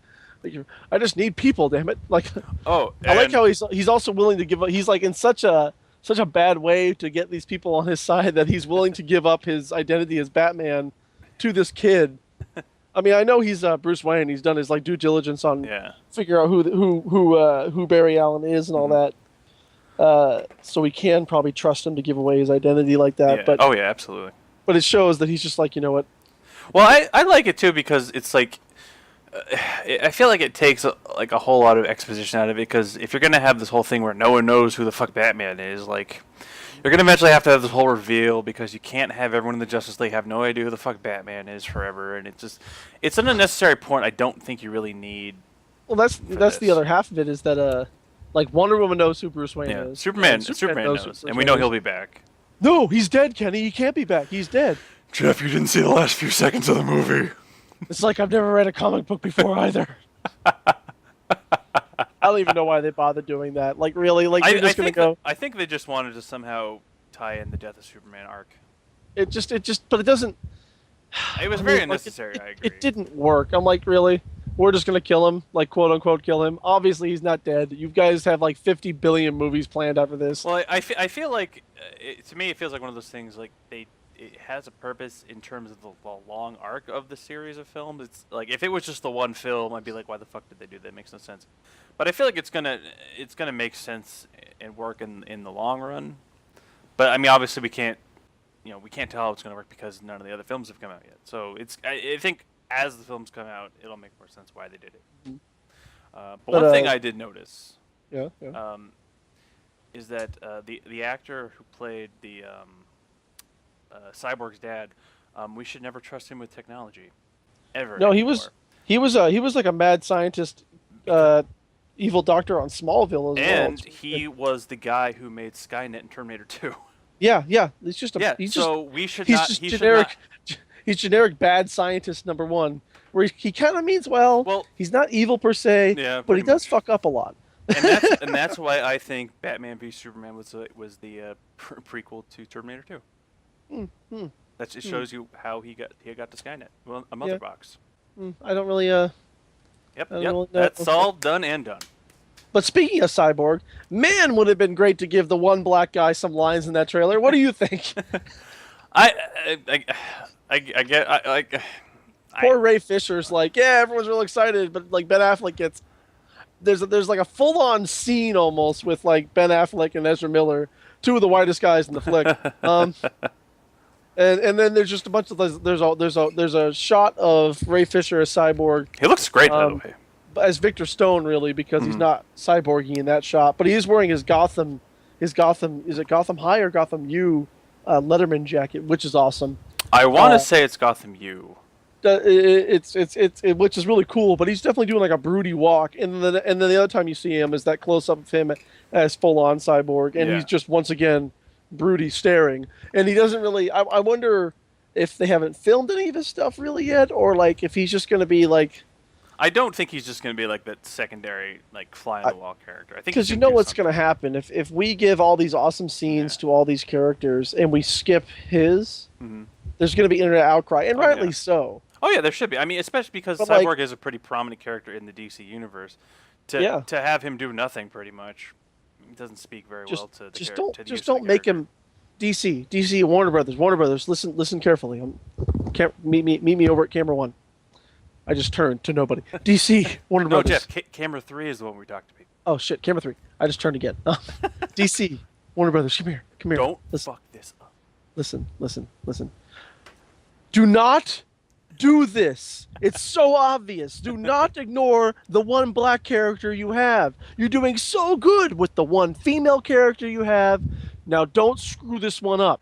I just need people, damn it. Like, I like how he's also willing to give up. He's like in such a bad way to get these people on his side that he's willing to give up his identity as Batman to this kid. I mean, I know he's Bruce Wayne. He's done his like due diligence on figure out who Barry Allen is and all that. So we can probably trust him to give away his identity like that. Yeah. But Absolutely. But it shows that he's just like, you know what? Well, I like it too because it's like I feel like it takes a whole lot of exposition out of it because if you're gonna have this whole thing where no one knows who the fuck Batman is, like you're gonna eventually have to have this whole reveal because you can't have everyone in the Justice League have no idea who the fuck Batman is forever, and it's an unnecessary point. I don't think you really need. Well, that's the other half of it is that like Wonder Woman knows who Bruce Wayne is. Superman knows, and we know he'll be back. No, he's dead, Kenny. He can't be back. He's dead. Jeff, you didn't see the last few seconds of the movie. It's like I've never read a comic book before either. I don't even know why they bothered doing that. Like, really? Like, you're just gonna go? I think they just wanted to somehow tie in the Death of Superman arc. But it doesn't. It was I very mean, like, unnecessary. I agree. it didn't work. I'm like, really? We're just gonna kill him, like, quote unquote, kill him. Obviously, he's not dead. You guys have like 50 billion movies planned after this. Well, I feel like to me it feels like one of those things like it has a purpose in terms of the long arc of the series of films. It's like if it was just the one film, I'd be like, why the fuck did they do that? It makes no sense. But I feel like it's gonna make sense and work in the long run. But I mean, obviously we can't tell how it's gonna work because none of the other films have come out yet. So I think as the films come out, it'll make more sense why they did it. But one thing I did notice. Yeah. Is that the actor who played the Cyborg's dad? We should never trust him with technology, ever. No, anymore. he was like a mad scientist, evil doctor on Smallville as well. And he was the guy who made Skynet and Terminator 2. Yeah. He's just a generic. He's generic bad scientist number one, where he kind of means well. Well, he's not evil per se, yeah, but he does fuck up a lot. and that's why I think Batman v Superman was the prequel to Terminator 2. That just shows you how he got to Skynet. Well, a mother box. I don't really. Yep. Really know. That's all done and done. But speaking of Cyborg, man, would it have been great to give the one black guy some lines in that trailer. What do you think? Poor Ray Fisher's like, yeah, everyone's real excited, but like Ben Affleck gets there's like a full on scene almost with like Ben Affleck and Ezra Miller, two of the whitest guys in the flick. And then there's just a bunch of there's a shot of Ray Fisher as Cyborg. He looks great by the way. As Victor Stone really because he's not cyborgy in that shot, but he is wearing his Gotham is it Gotham High or Gotham U Letterman jacket, which is awesome. I want to say it's Gotham U. It's which is really cool, but he's definitely doing like a broody walk, and then the other time you see him is that close up of him as full on Cyborg, and he's just once again broody staring, and he doesn't really. I wonder if they haven't filmed any of his stuff really yet, or like if he's just going to be like. I don't think he's just going to be like that secondary, like fly on the wall character. I think because you know what's going to happen if we give all these awesome scenes to all these characters and we skip his, there's going to be internet outcry, and rightly so. Oh yeah, there should be. I mean, especially because Cyborg is a pretty prominent character in the DC universe. To have him do nothing, pretty much, doesn't speak very well to the character. Just don't make him DC Warner Brothers. Listen carefully. Meet me over at camera 1. I just turned to nobody. DC, Warner Brothers. No, Jeff, camera 3 is the one we talked to people. Oh, shit, camera 3. I just turned again. DC, Warner Brothers, come here. Don't fuck this up. Listen. Do not do this. It's so obvious. Do not ignore the one black character you have. You're doing so good with the one female character you have. Now don't screw this one up.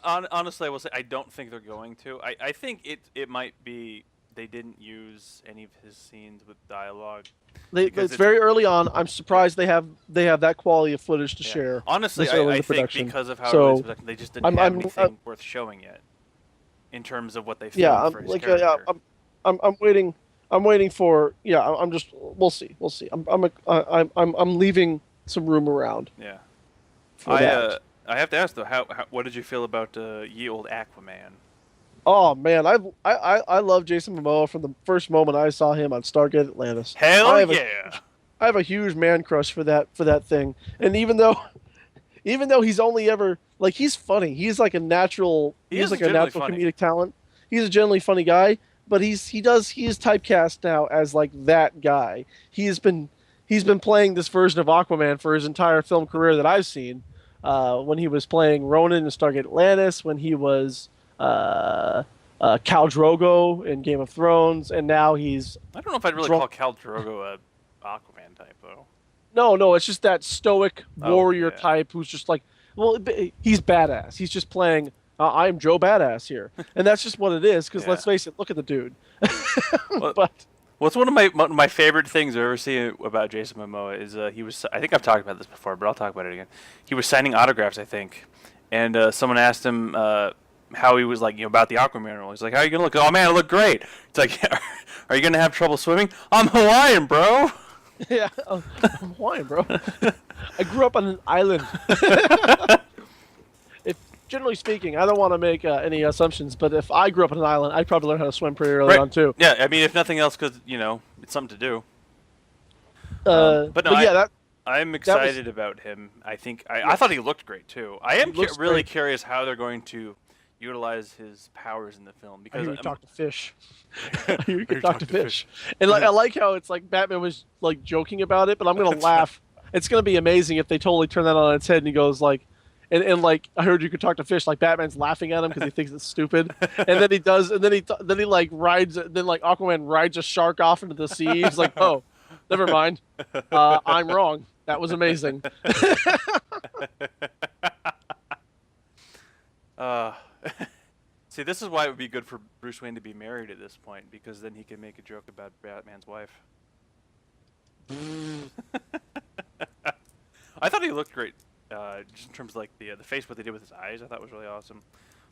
Honestly, I will say I don't think they're going to. I think it might be... They didn't use any of his scenes with dialogue. It's very early on. I'm surprised they have that quality of footage to share. Honestly, I think because of how it was, they just didn't have anything worth showing yet in terms of what they filmed for his character. I'm waiting. I'm waiting for. Yeah, I'm just. We'll see. I'm leaving some room around. Yeah. I have to ask though. What did you feel about ye old Aquaman? Oh man, I love Jason Momoa from the first moment I saw him on Stargate Atlantis. Hell yeah! I have a huge man crush for that thing. And even though he's only ever like he's funny, he's like a natural comedic talent. He's a generally funny guy, but he is typecast now as like that guy. He's been playing this version of Aquaman for his entire film career that I've seen. When he was playing Ronan in Stargate Atlantis, when he was Khal Drogo in Game of Thrones, and now he's... I don't know if I'd really call Khal Drogo a Aquaman type, though. No, it's just that stoic warrior type who's just like... Well, he's badass. He's just playing, I'm Joe Badass here. And that's just what it is, because let's face it, look at the dude. What's one of my favorite things I've ever seen about Jason Momoa is he was... I think I've talked about this before, but I'll talk about it again. He was signing autographs, I think, and someone asked him... how he was like, about the Aquaman role. He's like, how are you gonna look? Oh man, I look great. It's like, are you gonna have trouble swimming? I'm Hawaiian, bro. Yeah, I'm Hawaiian, bro. I grew up on an island. If generally speaking, I don't want to make any assumptions, but if I grew up on an island, I'd probably learn how to swim pretty early on too. Yeah, I mean, if nothing else, because it's something to do. But no, yeah, I'm excited about him. I think I thought he looked great too. I am really curious how they're going to utilize his powers in the film, because you talk to fish. You can talk to fish. And like, I like how it's like Batman was like joking about it, but I'm gonna laugh. It's gonna be amazing if they totally turn that on its head and he goes like, and like, I heard you could talk to fish. Like Batman's laughing at him because he thinks it's stupid, and then he does, and then he like rides, then like Aquaman rides a shark off into the sea. He's like, oh, never mind, I'm wrong. That was amazing. See, this is why it would be good for Bruce Wayne to be married at this point, because then he can make a joke about Batman's wife. I thought he looked great, just in terms of like the face, what they did with his eyes. I thought was really awesome.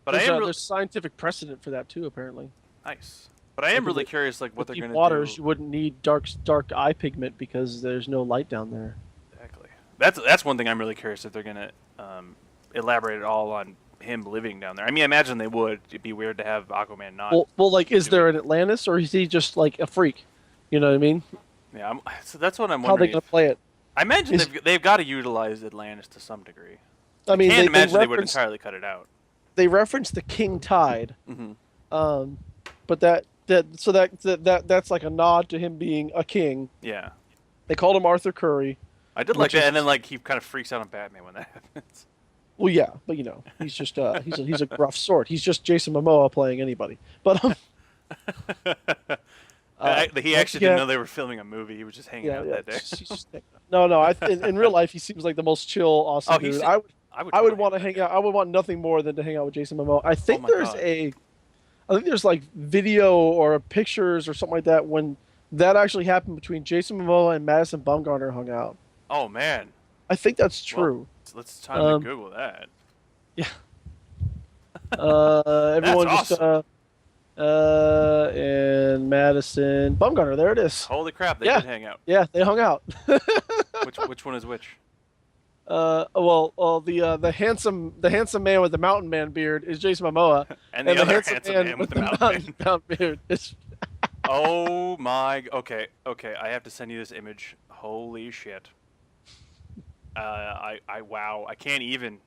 But there's scientific precedent for that too, apparently. Nice. But I am really curious, like what they're going to do. Waters, you wouldn't need dark eye pigment because there's no light down there. Exactly. That's one thing I'm really curious if they're going to elaborate at all on him living down there. I mean, I imagine they would. It'd be weird to have Aquaman not. Well, like, is there an Atlantis, or is he just like a freak? You know what I mean? Yeah. So that's what I'm wondering. How are they gonna play it? I imagine they've got to utilize Atlantis to some degree. I mean, can't imagine they would entirely cut it out. They reference the King Tide, but that's like a nod to him being a king. Yeah. They called him Arthur Curry. I did like that, and then like he kind of freaks out on Batman when that happens. Well, yeah, but he's just he's a gruff sort. He's just Jason Momoa playing anybody. But he actually didn't know they were filming a movie. He was just hanging out that day. No. In real life, he seems like the most chill, awesome dude. I would want to hang out. I would want nothing more than to hang out with Jason Momoa. I think there's like video or pictures or something like that when that actually happened between Jason Momoa and Madison Bumgarner hung out. Oh man. I think that's true. Well, let's time to Google that. Yeah. Everyone That's just awesome. And Madison Bumgarner. There it is. Holy crap! They did hang out. Yeah, they hung out. Which one is which? The handsome man with the mountain man beard is Jason Momoa, and the other handsome man with the mountain beard is. Oh my! Okay. I have to send you this image. Holy shit! Wow! I can't even.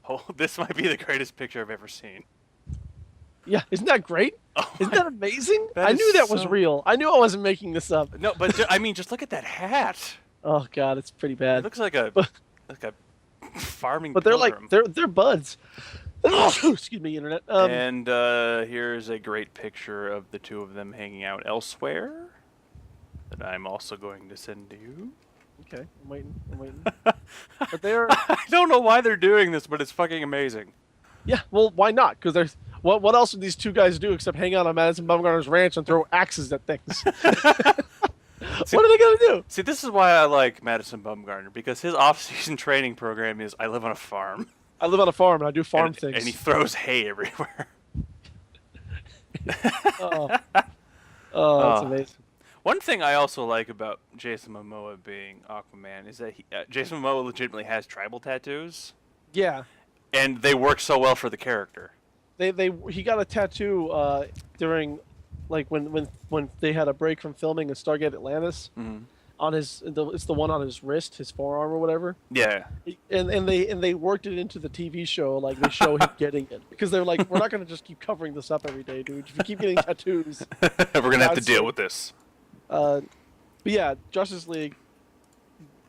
Oh, this might be the greatest picture I've ever seen. Yeah, isn't that great? Oh isn't that amazing? I knew that was real. I knew I wasn't making this up. No, but I mean, just look at that hat. Oh god, it's pretty bad. It looks like a farming. But they're buds. Excuse me, internet. And here's a great picture of the two of them hanging out elsewhere that I'm also going to send to you. Okay, I'm waiting. But I don't know why they're doing this, but it's fucking amazing. Yeah, well, why not? Because there's what else do these two guys do except hang out on Madison Bumgarner's ranch and throw axes at things? What are they gonna do? See, this is why I like Madison Bumgarner, because his off-season training program is I live on a farm. I live on a farm and I do farm things. And he throws hay everywhere. That's amazing. One thing I also like about Jason Momoa being Aquaman is that Jason Momoa legitimately has tribal tattoos. Yeah. And they work so well for the character. He got a tattoo during, like when they had a break from filming in Stargate Atlantis. Mm-hmm. On it's the one on his wrist, his forearm or whatever. Yeah. And they worked it into the TV show, like they show him getting it, because they're like, we're not gonna just keep covering this up every day, dude. If you keep getting tattoos, we're gonna have to deal with this. But yeah, Justice League.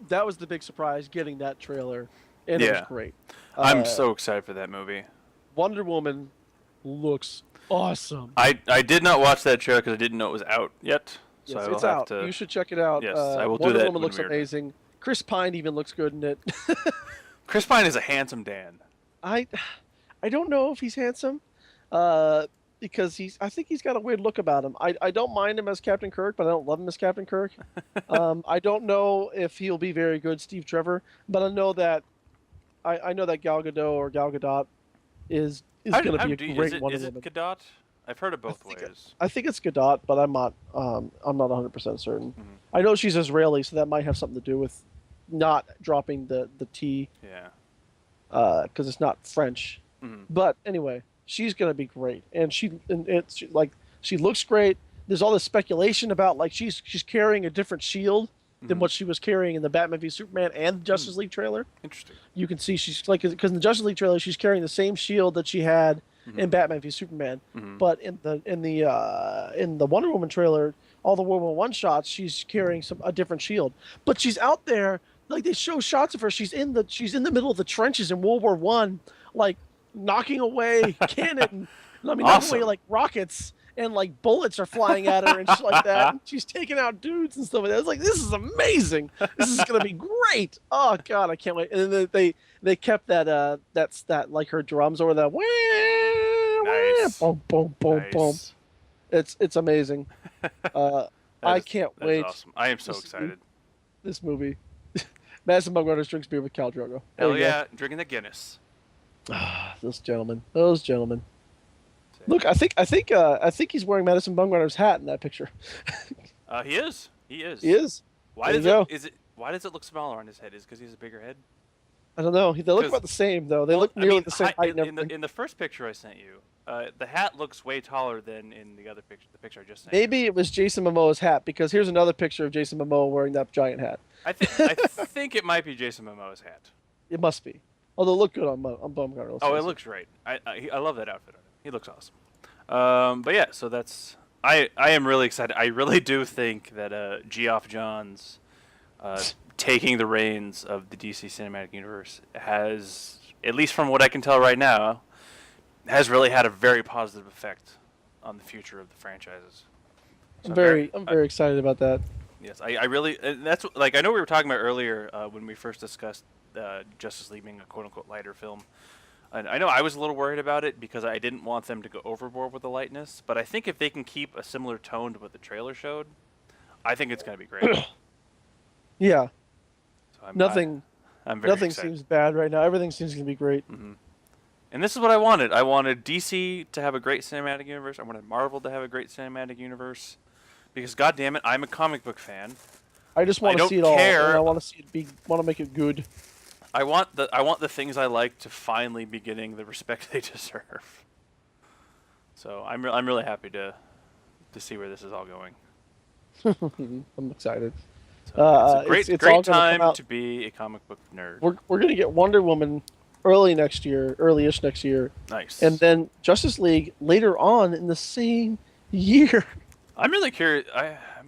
That was the big surprise, getting that trailer, and it was great. I'm so excited for that movie. Wonder Woman looks awesome. I did not watch that trailer because I didn't know it was out yet. So yes, it's out. You should check it out. Yes, I will Wonder do that. Woman looks amazing. Chris Pine even looks good in it. Chris Pine is a handsome Dan. I don't know if he's handsome, because I think he's got a weird look about him. I don't mind him as Captain Kirk, but I don't love him as Captain Kirk. I don't know if he'll be very good Steve Trevor, but I know that Gal Gadot or Gal Gadot is going to be a great is Wonder it Woman. Gadot? I've heard it both ways. I think it's Gadot, but I'm not 100% certain. Mhm. I know she's Israeli, so that might have something to do with not dropping the T Yeah. because it's not French. Mhm. But anyway, she's going to be great, and she looks great. There's all this speculation about like she's carrying a different shield than Mhm. what she was carrying in the Batman v Superman and Justice League trailer. Interesting. You can see she's like because in the Justice League trailer she's carrying the same shield that she had in Batman v Superman, but in the Wonder Woman trailer, all the World War One shots, she's carrying a different shield. But she's out there, like they show shots of her. She's in the middle of the trenches in World War One, like knocking away cannon. I mean, knocking away like rockets. And like bullets are flying at her and shit like that. And she's taking out dudes and stuff like that. It's like, this is amazing. This is gonna be great. Oh god, I can't wait. And then they kept that like her drums over that Nice. boom boom boom boom. It's amazing. I can't that wait. Is awesome. I am so excited. This movie. Madison Bumgarner drinks beer with Khal Drogo. Hell yeah, drinking the Guinness. Those gentlemen. Look, I think he's wearing Madison Bumgarner's hat in that picture. He is. He is. Why does it look smaller on his head? Is it because he has a bigger head? I don't know. They look about the same though. They look nearly the same height and everything. In the first picture I sent you, the hat looks way taller than in the other picture. The picture I just sent. Maybe it was Jason Momoa's hat because here's another picture of Jason Momoa wearing that giant hat. I think it might be Jason Momoa's hat. It must be. Although it looked good on Bumgarner. It looks great. I love that outfit on him. He looks awesome. But yeah, so that's I am really excited. I really do think that Geoff Johns taking the reins of the DC Cinematic Universe has, at least from what I can tell right now, has really had a very positive effect on the future of the franchises. So I'm very excited about that. Yes, I really, and that's like I know we were talking about earlier when we first discussed Justice League being a quote unquote lighter film. And I know I was a little worried about it because I didn't want them to go overboard with the lightness, but I think if they can keep a similar tone to what the trailer showed, I think it's going to be great. Yeah. So I'm nothing excited. seems bad right now. Everything seems to be great. Mm-hmm. And this is what I wanted. I wanted DC to have a great cinematic universe. I wanted Marvel to have a great cinematic universe. Because, goddammit, I'm a comic book fan. I just want to see it all. And I want to see it want to make it good. I want the things I like to finally be getting the respect they deserve. So I'm really happy to see where this is all going. I'm excited. So it's a great time to be a comic book nerd. We're gonna get Wonder Woman early-ish next year. Nice. And then Justice League later on in the same year. I'm really curious.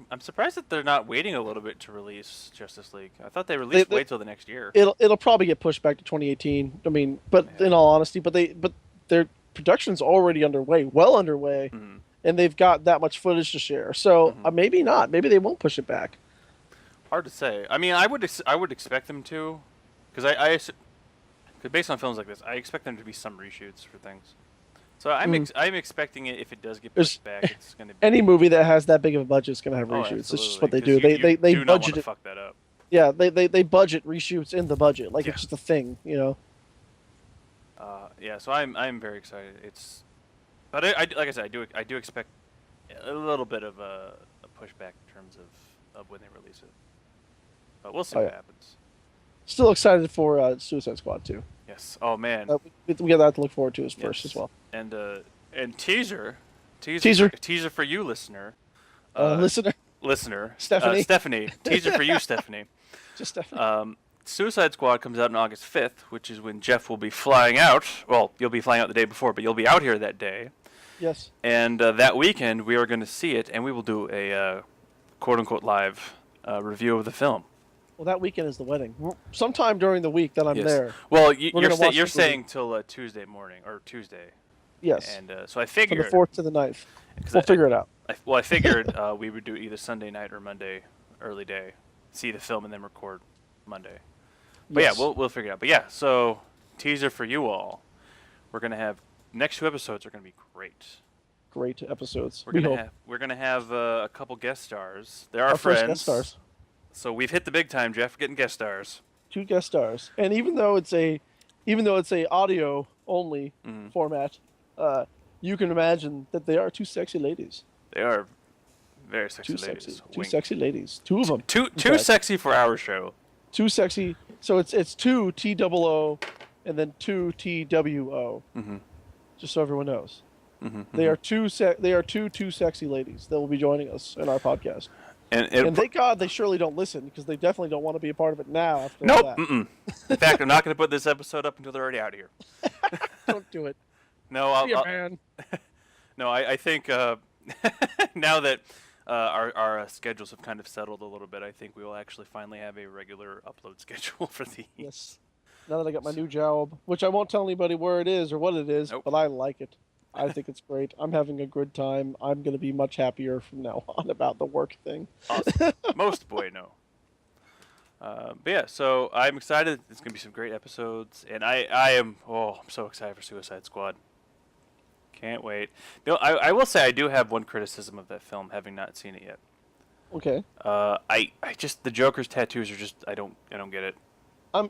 I'm surprised that they're not waiting a little bit to release Justice League. I thought they wait till the next year. It'll probably get pushed back to 2018. I mean, but in all honesty, but their production's already underway, and they've got that much footage to share. So maybe not. Maybe they won't push it back. Hard to say. I mean, I would expect them to, because based on films like this, I expect them to be some reshoots for things. So I'm expecting it if it does get pushed back. It's going to be any movie that has that big of a budget is going to have reshoots. It's just what they do. They do not budget want to fuck that up. Yeah, they budget reshoots in the budget. Like it's just a thing, you know. Yeah, so I'm very excited. But I like I said, I do expect a little bit of a pushback in terms of when they release it. But we'll see what happens. Still excited for Suicide Squad 2. Yes. Oh man. We got that to look forward to first as well. And teaser for you, listener. Listener. Stephanie. Teaser for you, Stephanie. Just Stephanie. Suicide Squad comes out on August 5th, which is when Jeff will be flying out. Well, you'll be flying out the day before, but you'll be out here that day. Yes. And that weekend, we are going to see it, and we will do a quote-unquote live review of the film. Well, that weekend is the wedding. Sometime during the week that I'm there. Well, you're saying till Tuesday morning or Tuesday. Yes. And so I figured from the 4th to the 9th. We'll figure it out. I figured we would do either Sunday night or Monday early day, see the film and then record Monday. But yeah, we'll figure it out. But yeah, so teaser for you all. We're gonna have next 2 episodes are gonna be great. Great episodes. We're gonna have a couple guest stars. They're our friends. First guest stars. So we've hit the big time, Jeff. Getting guest stars. 2 guest stars, and even though it's a audio only format, you can imagine that they are two sexy ladies. They are very sexy Two ladies. sexy, two Wink. sexy ladies. Two of them. Too sexy for our show. Too sexy. So it's two TOO, and then two TWO. Just so everyone knows, they are two sexy ladies that will be joining us in our podcast. And thank God they surely don't listen, because they definitely don't want to be a part of it now. After all that. In fact, I'm not going to put this episode up until they're already out of here. Don't do it. No, Be a man. No, I think now that our schedules have kind of settled a little bit, I think we will actually finally have a regular upload schedule for these. Yes. Now that I got my new job, which I won't tell anybody where it is or what it is, but I like it. I think it's great. I'm having a good time. I'm going to be much happier from now on about the work thing. Awesome. Most bueno. But yeah, so I'm excited. It's going to be some great episodes, and I'm so excited for Suicide Squad. Can't wait. I will say I do have one criticism of that film, having not seen it yet. Okay. I just, the Joker's tattoos are just, I don't get it.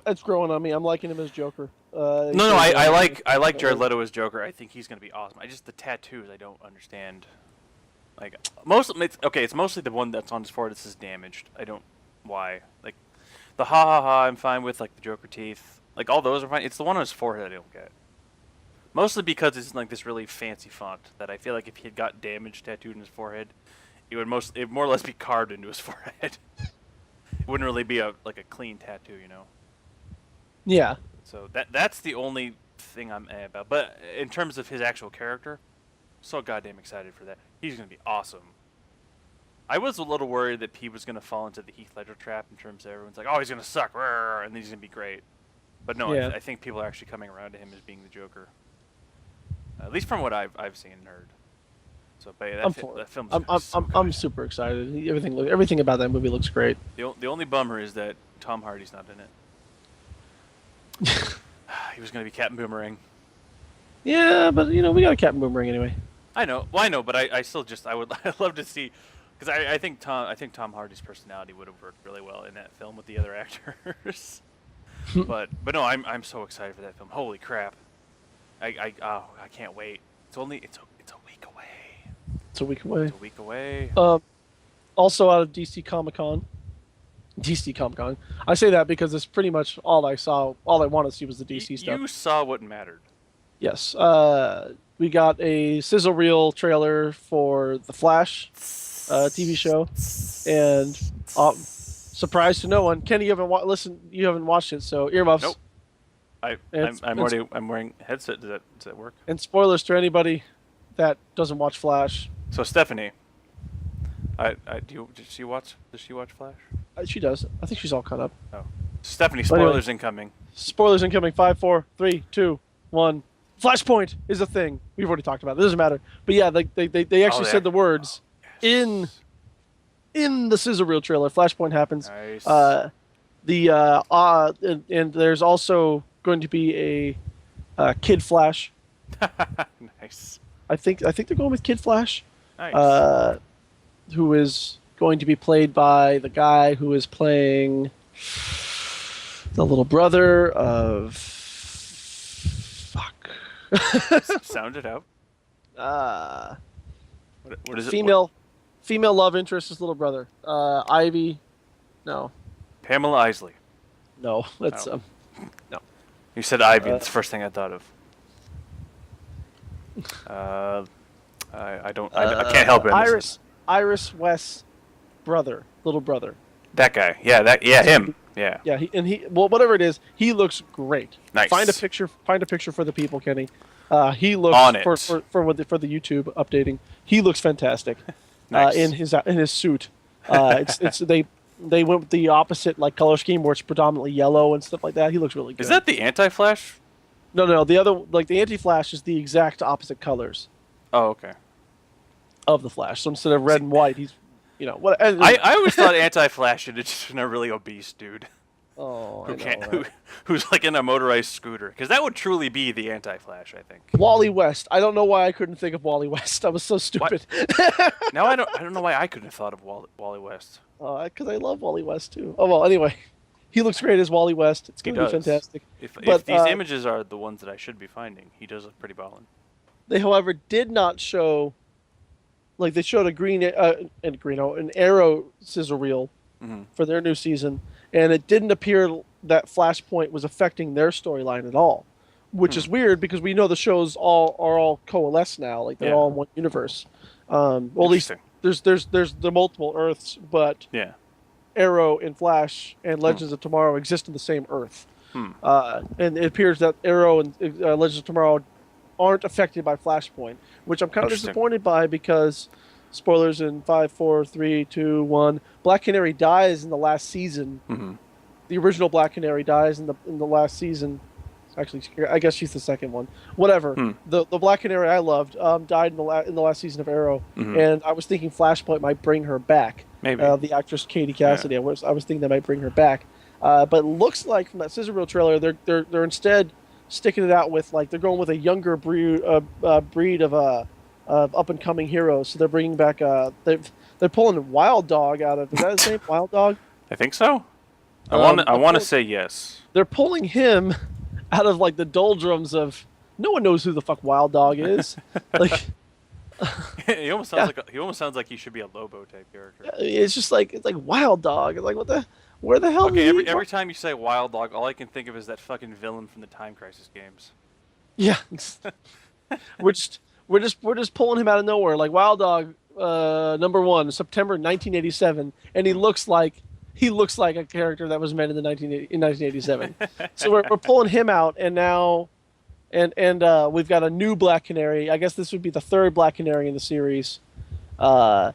It's growing on me. I'm liking him as Joker. I like Jared Leto as Joker. I think he's gonna be awesome. The tattoos I don't understand. Like it's mostly the one that's on his forehead that says damaged. I don't why. Like the ha, I'm fine with, like the Joker teeth. Like all those are fine. It's the one on his forehead I don't get. Mostly because it's like this really fancy font that I feel like if he had got damage tattooed in his forehead, it would more or less be carved into his forehead. It wouldn't really be a clean tattoo, you know. Yeah. So that's the only thing I'm about. But in terms of his actual character, so goddamn excited for that. He's gonna be awesome. I was a little worried that he was gonna fall into the Heath Ledger trap in terms of everyone's like, oh, he's gonna suck, and then he's gonna be great. But no, Yeah. I think people are actually coming around to him as being the Joker. At least from what I've seen and heard. So, but yeah, that film's I'm super excited. Everything about that movie looks great. The only bummer is that Tom Hardy's not in it. He was going to be Captain Boomerang. Yeah, but we got a Captain Boomerang anyway. I know. Well, I know, but I still I'd love to see, because I think Tom Hardy's personality would have worked really well in that film with the other actors. but no, I'm so excited for that film. Holy crap! I can't wait. It's a week away. It's a week away. It's a week away. Also out of DC Comic Con. I say that because it's pretty much all I saw. All I wanted to see was the DC stuff. You saw what mattered. Yes. We got a sizzle reel trailer for the Flash TV show, and surprise to no one, Kenny, you haven't watched it, so earmuffs. Nope. I'm wearing a headset. Does that work? And spoilers to anybody that doesn't watch Flash. So Stephanie, does she watch Flash? She does. I think she's all caught up. Oh, Stephanie, spoilers incoming. Spoilers incoming. 5, 4, 3, 2, 1. Flashpoint is a thing. We've already talked about it. It doesn't matter. But yeah, they actually said the words in the sizzle reel trailer. Flashpoint happens. Nice. And there's also going to be a Kid Flash. Nice. I think they're going with Kid Flash. Nice. Who is going to be played by the guy who is playing the little brother of Sound it out. What is it? Female love interest, his little brother. Ivy. No. Pamela Isley. No, that's no. No. You said Ivy. That's the first thing I thought of. I can't help it. Iris West's little brother. That guy. Yeah, him. Yeah. Yeah, whatever it is, he looks great. Nice. Find a picture for the people, Kenny. He looks on it. for the YouTube updating. He looks fantastic. Nice. In his suit. They went with the opposite color scheme where it's predominantly yellow and stuff like that. He looks really good. Is that the Anti-Flash? No. The other, the Anti-Flash is the exact opposite colors. Oh, okay. Of the Flash. So instead of red and white, he's, what? I always thought Anti-Flash should have just been a really obese dude. Oh, who's in a motorized scooter, because that would truly be the Anti-Flash, I think. Wally West. I don't know why I couldn't think of Wally West. I was so stupid. Now I don't know why I couldn't have thought of Wally West. Because I love Wally West too. Oh well. Anyway, He looks great as Wally West. It's He going to be does. fantastic. If But these images are the ones that I should be finding, he does look pretty ballin'. they, however, did not show like they showed an Arrow sizzle reel Mm-hmm. for their new season, and it didn't appear that Flashpoint was affecting their storyline at all, which is weird because we know the shows are all coalesced now, like they're all in one universe. Well, at least there's the multiple Earths, but yeah, Arrow and Flash and Legends of Tomorrow exist in the same Earth, and it appears that Arrow and Legends of Tomorrow aren't affected by Flashpoint, which I'm kind of disappointed by because. Spoilers in 5, 4, 3, 2, 1. Black Canary dies in the last season. Mm-hmm. The original Black Canary dies in the last season. Actually, I guess she's the second one. Whatever. The Black Canary I loved died in the last season of Arrow, and I was thinking Flashpoint might bring her back. Maybe the actress Katie Cassidy. Yeah. I was thinking they might bring her back, but it looks like from that sizzle reel trailer, they're instead sticking it out with like they're going with a younger breed of up and coming heroes. So they're bringing back they're pulling Wild Dog out of, is that his name? Wild Dog? I think so. I want to say yes. They're pulling him out of like the doldrums of no one knows who the fuck Wild Dog is. Like he almost sounds like he should be a Lobo type character. It's just like Wild Dog. Like where the hell? Okay, every time you say Wild Dog, all I can think of is that fucking villain from the Time Crisis games. Yeah. We're just pulling him out of nowhere, like Wild Dog, #1, September 1987, and he looks like a character that was made in 1987. So we're pulling him out, and now, and we've got a new Black Canary. I guess this would be the third Black Canary in the series, and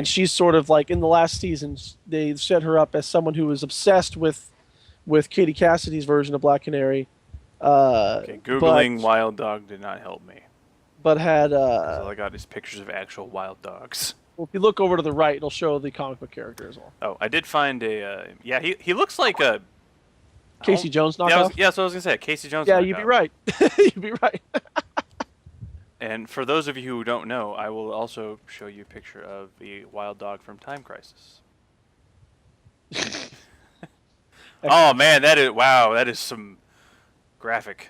she's sort of like in the last season they set her up as someone who was obsessed with Katie Cassidy's version of Black Canary. Okay, googling Wild Dog did not help me. But had all I got is pictures of actual wild dogs. Well, if you look over to the right, it'll show the comic book character as well. Oh, I did find a he looks like a Casey Jones knockoff. Yeah, so I was gonna say Casey Jones. Yeah, knockoff. you'd be right. You'd be right. And for those of you who don't know, I will also show you a picture of the Wild Dog from Time Crisis. Oh man, that is some graphic.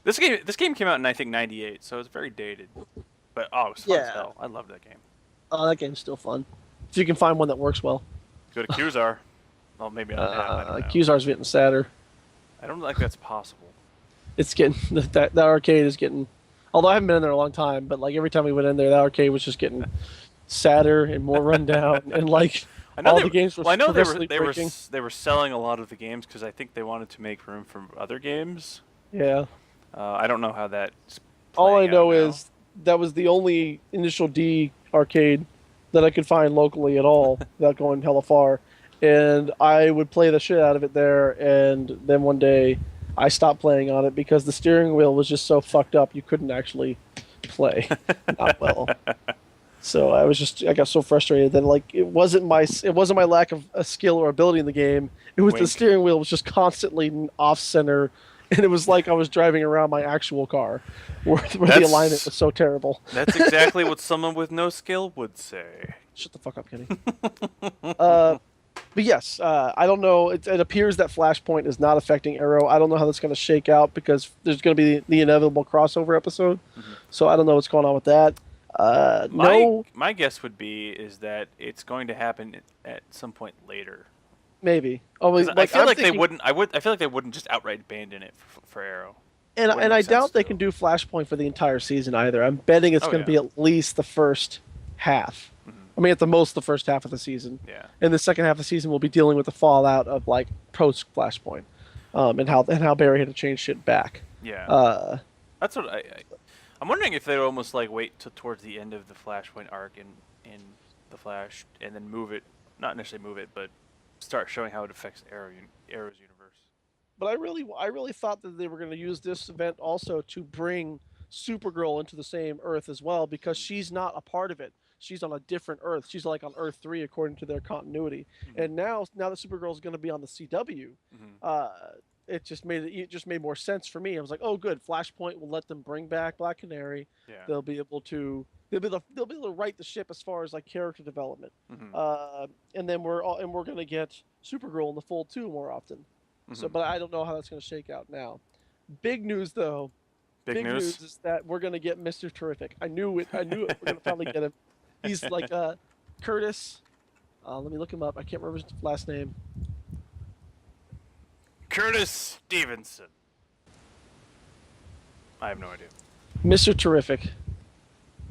This game came out in I think '98, so it's very dated. But it was fun as hell. I love that game. Oh, that game's still fun. If you can find one that works well. Go to Qzar. Well, maybe I don't know. Qzar's getting sadder. I don't think that's possible. It's getting that arcade is getting. Although I haven't been in there a long time, but like every time we went in there, that arcade was just getting sadder and more run down, and like the games were. Well, I know they were selling a lot of the games because I think they wanted to make room for other games. Yeah. I don't know how that. All I know is that was the only Initial D arcade that I could find locally at all without going hella far. And I would play the shit out of it there, and then one day I stopped playing on it because the steering wheel was just so fucked up you couldn't actually play not well. So I got so frustrated that like it wasn't my lack of a skill or ability in the game. It was the steering wheel was just constantly off center. And it was like I was driving around my actual car, where the alignment was so terrible. That's exactly what someone with no skill would say. Shut the fuck up, Kenny. But yes, I don't know. It appears that Flashpoint is not affecting Arrow. I don't know how that's going to shake out because there's going to be the inevitable crossover episode. Mm-hmm. So I don't know what's going on with that. My guess would be is that it's going to happen at some point later. Maybe. I feel like they wouldn't. I feel like they wouldn't just outright abandon it for Arrow. And I doubt they can do Flashpoint for the entire season either. I'm betting it's going to be at least the first half. Mm-hmm. I mean, at the most, the first half of the season. Yeah. And the second half of the season will be dealing with the fallout of like post Flashpoint, and how Barry had to change shit back. Yeah. That's what I'm wondering if they'd almost like wait towards the end of the Flashpoint arc in the Flash and then move it, not necessarily move it, but start showing how it affects Arrow's universe. But I really thought that they were going to use this event also to bring Supergirl into the same Earth as well, because she's not a part of it. She's on a different Earth. She's like on Earth 3 according to their continuity. Mm-hmm. And now that Supergirl is going to be on the CW, mm-hmm. It just made more sense for me. I was like, oh, good. Flashpoint will let them bring back Black Canary. Yeah. They'll be able to they'll be able to right the ship as far as like character development. Mm-hmm. And then we're gonna get Supergirl in the fold too more often. So, Mm-hmm. but I don't know how that's gonna shake out now. Big news though. Big Big news. news is that we're gonna get Mr. Terrific. I knew it. I knew it. We're gonna finally get him. He's like Curtis. Let me look him up. I can't remember his last name. Curtis Stevenson. I have no idea. Mr. Terrific.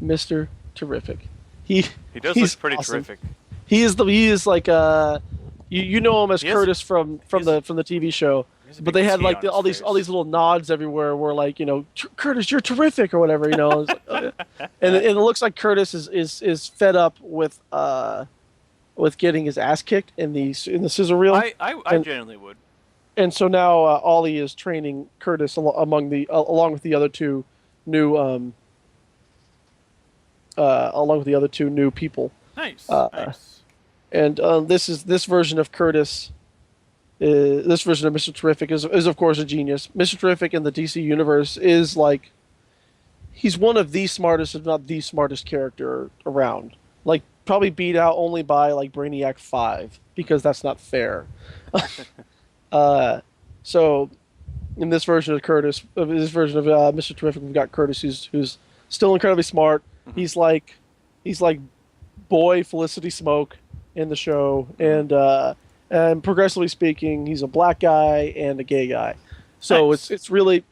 Mr. Terrific. He He does he's look pretty awesome. terrific. He is like you know him as He has- Curtis from has- the TV show. He has a But big they had T like on his all these face. little nods everywhere where like, you know, Curtis, you're terrific or whatever, you know. It's like, oh, yeah. And it looks like Curtis is fed up with getting his ass kicked in the scissor reel. I and, genuinely would. and so now Ollie is training Curtis along with the other two new along with the other two new people. Nice. Nice. And this version of Curtis, this version of Mr. Terrific is of course a genius. Mr. Terrific in the DC universe is like, he's one of the smartest, if not the smartest character around. Like probably beat out only by like Brainiac 5, because that's not fair. So in this version of Mr. Terrific, we've got Curtis who's still incredibly smart. Mm-hmm. He's like boy Felicity Smoke in the show, and progressively speaking, he's a black guy and a gay guy. So Nice. it's really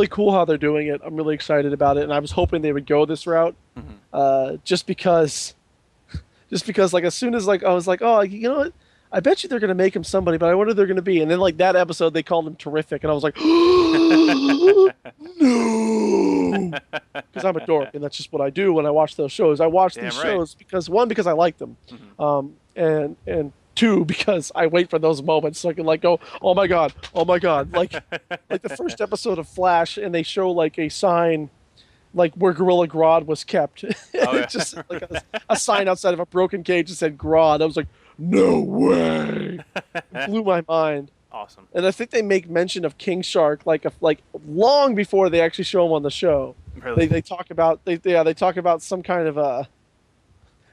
cool how they're doing it. I'm really excited about it, and I was hoping they would go this route, just because like as soon as like I was like, oh, you know what? I bet you they're gonna make him somebody, but I wonder who they're gonna be. And then like that episode, they called him Terrific, and I was like, no, because I'm a dork, and that's just what I do when I watch those shows. I watch these shows because I like them, and two, because I wait for those moments so I can like go, oh my god, like the first episode of Flash, and they show like a sign like where Gorilla Grodd was kept. Oh, yeah. Just like a sign outside of a broken cage that said Grodd. I was like, no way! It blew my mind. Awesome. And I think they make mention of King Shark like long before they actually show him on the show. Really? They talk about some kind of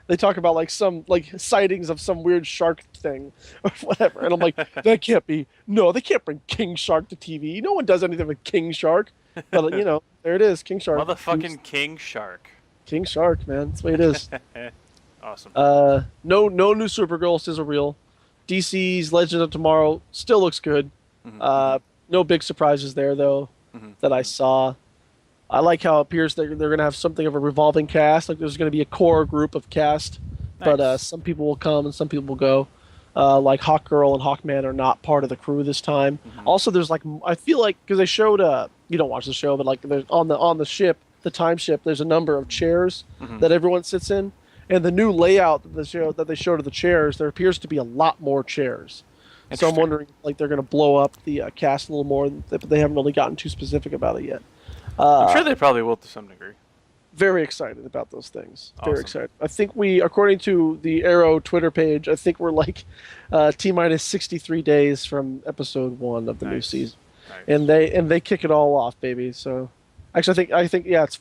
they talk about like some like sightings of some weird shark thing or whatever. And I'm like, that can't be. No, they can't bring King Shark to TV. No one does anything with King Shark. But you know, there it is, King Shark. Motherfucking King Shark. King Shark, man. That's the way it is. Awesome. No new Supergirl sizzle reel. DC's Legend of Tomorrow still looks good. No big surprises there though that I saw. I like how it appears they're going to have something of a revolving cast. Like there's going to be a core group of cast, Nice. but some people will come and some people will go. Like Hawkgirl and Hawkman are not part of the crew this time. Also, there's like, I feel like, because they showed you don't watch the show, but like there's on the ship, the time ship, there's a number of chairs that everyone sits in. And the new layout that they showed of the chairs, there appears to be a lot more chairs. So I'm wondering, like, they're going to blow up the cast a little more, but they haven't really gotten too specific about it yet. I'm sure they probably will to some degree. Very excited about those things. Awesome. Very excited. I think according to the Arrow Twitter page, I think we're like T-minus 63 days from episode 1 of the new season, and they kick it all off, baby. So, actually, I think yeah, it's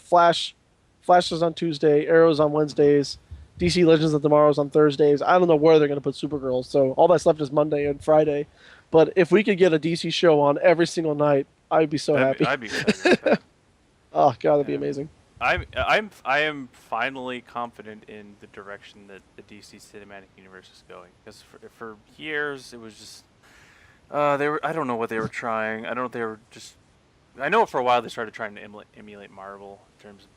Flash. Flash is on Tuesday, Arrow's on Wednesdays, DC Legends of Tomorrow's on Thursdays. I don't know where they're going to put Supergirl, so all that's left is Monday and Friday. But if we could get a DC show on every single night, I'd be so happy. I'd be excited about that. Oh god, that'd be amazing. I am finally confident in the direction that the DC cinematic universe is going. Because for years it was just I don't know what they were trying. I don't know if they were just. I know for a while they started trying to emulate Marvel in terms of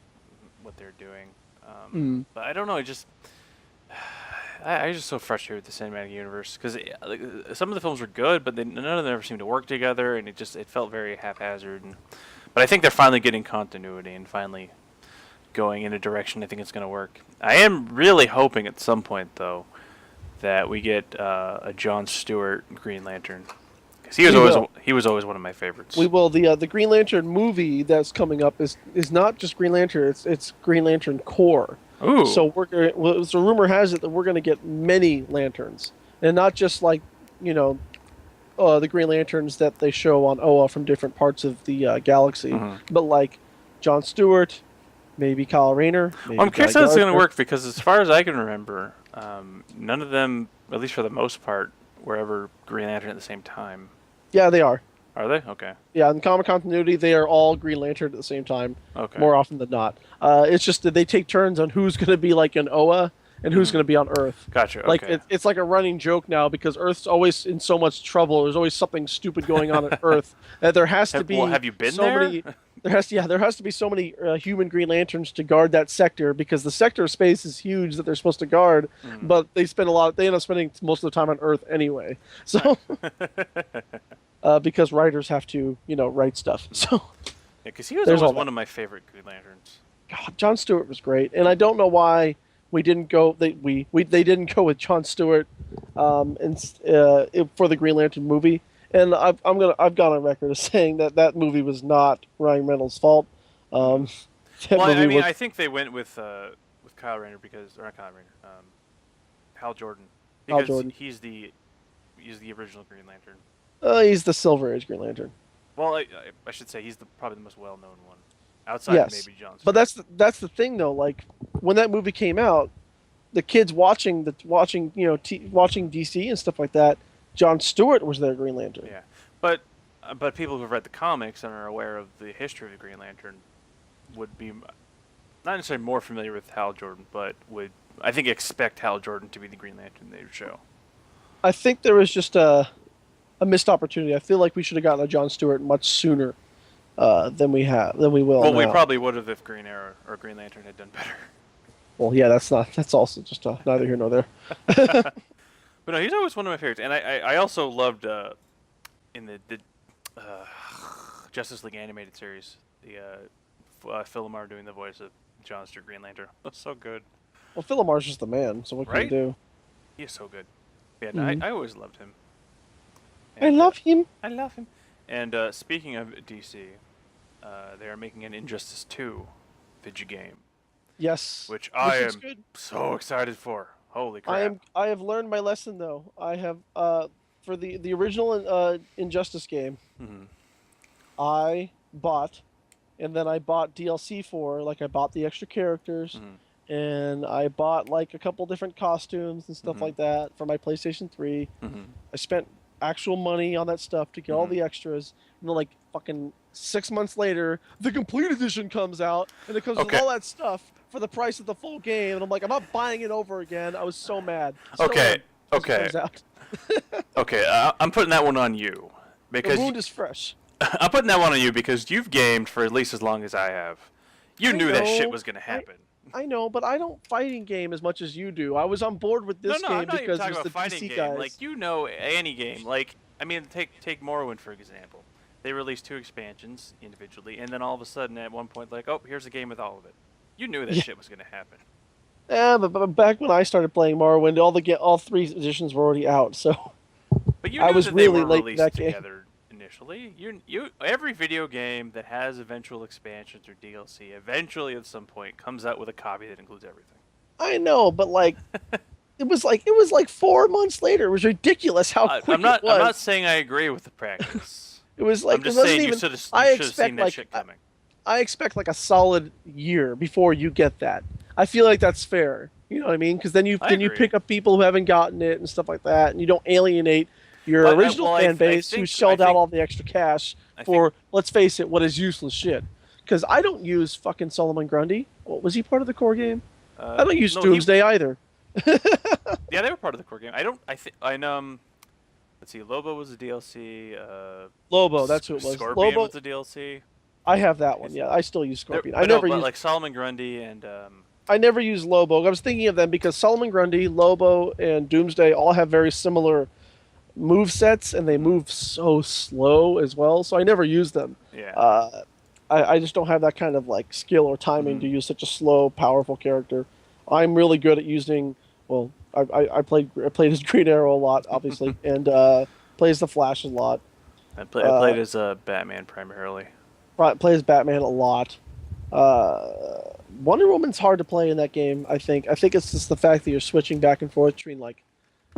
what they're doing. But I don't know. I'm just so frustrated with the cinematic universe because some of the films were good, but none of them ever seemed to work together, and it felt very haphazard. But I think they're finally getting continuity and finally going in a direction I think it's going to work. I am really hoping at some point though that we get a Jon Stewart Green Lantern. He was always one of my favorites. We will. The Green Lantern movie that's coming up is not just Green Lantern. It's Green Lantern Corps. Ooh. So so rumor has it that we're going to get many lanterns, and not just like the Green Lanterns that they show on Oa from different parts of the galaxy, but like Jon Stewart, maybe Kyle Rayner. Maybe Well, I'm curious Guy how this is going to Gardner. work because, as far as I can remember, none of them, at least for the most part, were ever Green Lantern at the same time. Yeah, they are. Are they? Okay. Yeah, in comic continuity, they are all Green Lantern at the same time, Okay. more often than not. It's just that they take turns on who's going to be like an Oa and who's going to be on Earth. Gotcha. Like Okay. it's like a running joke now because Earth's always in so much trouble. There's always something stupid going on at Earth that there has to be. Well, have you been so there? many? There has to be so many human Green Lanterns to guard that sector because the sector of space is huge that they're supposed to guard, but they spend a lot. They end up spending most of the time on Earth anyway. So. Because writers have to, write stuff. So, Yeah, because he was There's all always that. one of my favorite Green Lanterns. God, Jon Stewart was great, and I don't know why we didn't go. They didn't go with Jon Stewart, for the Green Lantern movie. And I've gone on record as saying that movie was not Ryan Reynolds' fault. That Well, I movie mean, was, I think they went with Kyle Rayner because, or not Kyle Rayner, Hal Jordan, Hal because Jordan. he's the original Green Lantern. he's the Silver Age Green Lantern. Well, I should say he's probably the most well-known one, outside of Yes, maybe Jon Stewart. but that's the thing though. Like when that movie came out, the kids watching DC and stuff like that. Jon Stewart was their Green Lantern. Yeah, but people who've read the comics and are aware of the history of the Green Lantern would be not necessarily more familiar with Hal Jordan, but would, I think, expect Hal Jordan to be the Green Lantern they would show. I think there was just a missed opportunity. I feel like we should have gotten a Jon Stewart much sooner than we will. Well, we now. probably would have if Green Arrow or Green Lantern had done better. Well, yeah, that's also just neither here nor there. But no, he's always one of my favorites, and I also loved in the Justice League animated series Phil LaMarr doing the voice of John Stewart Green Lantern. That's so good. Well, Phil LaMarr's just the man, so what can you Right? do? He is so good. Yeah, Mhm. I always loved him. I love him. I love him. And speaking of DC, they are making an Injustice 2 video game, Yes. which I looks am good. so excited for. Holy crap! I have learned my lesson though. I have for the original Injustice game, Mhm. I bought, and then I bought DLC for. Like I bought the extra characters, Mhm. and I bought like a couple different costumes and stuff Mhm. like that for my PlayStation 3. Mhm. I spent actual money on that stuff to get all the extras, and then like fucking 6 months later, the complete edition comes out, and it comes Okay. with all that stuff for the price of the full game, and I'm like, I'm not buying it over again. I was so mad. Still Okay, am, as it okay. turns out. Okay, I'm putting that one on you The because wound is fresh. I'm putting that one on you because you've gamed for at least as long as I have. You I knew that know. shit was gonna happen. I know, but I don't fighting game as much as you do. I was on board with this no, game I'm not even because talking it was about the fighting DC game. guys. Like, you know, any game. Like, I mean, take Morrowind for example. They released 2 expansions individually, and then all of a sudden, at one point, like, oh, here's a game with all of it. You knew that shit was gonna happen. Yeah, but back when I started playing Morrowind, all 3 editions were already out. So But you I knew was that they really were late in released that game. together initially. You every video game that has eventual expansions or DLC eventually at some point comes out with a copy that includes everything. I know, but like it was like 4 months later. It was ridiculous how quick I'm not. it was. I'm not saying I agree with the practice. It was like I'm just it wasn't saying even. you should have I seen expect that like shit coming. I expect like a solid year before you get that. I feel like that's fair. You know what I mean? Because then you agree. pick up people who haven't gotten it and stuff like that, and you don't alienate your Well, original well, fan base who shelled out all the extra cash for, let's face it, what is useless shit. Because I don't use fucking Solomon Grundy. Was he part of the core game? I don't use Doomsday either. Yeah, they were part of the core game. I don't. I know. Let's see. Lobo was a DLC. Lobo, that's who it was. Scorpion Lobo, was a DLC. I have that one. Yeah, I still use Scorpion. But I never but use. like Solomon Grundy and. I never use Lobo. I was thinking of them because Solomon Grundy, Lobo, and Doomsday all have very similar move sets, and they move so slow as well. So I never use them. Yeah. I just don't have that kind of like skill or timing to use such a slow, powerful character. I'm really good at using. Well, I played as Green Arrow a lot, obviously, and plays the Flash a lot. I played as Batman primarily. Play as Batman a lot. Wonder Woman's hard to play in that game. I think it's just the fact that you're switching back and forth between like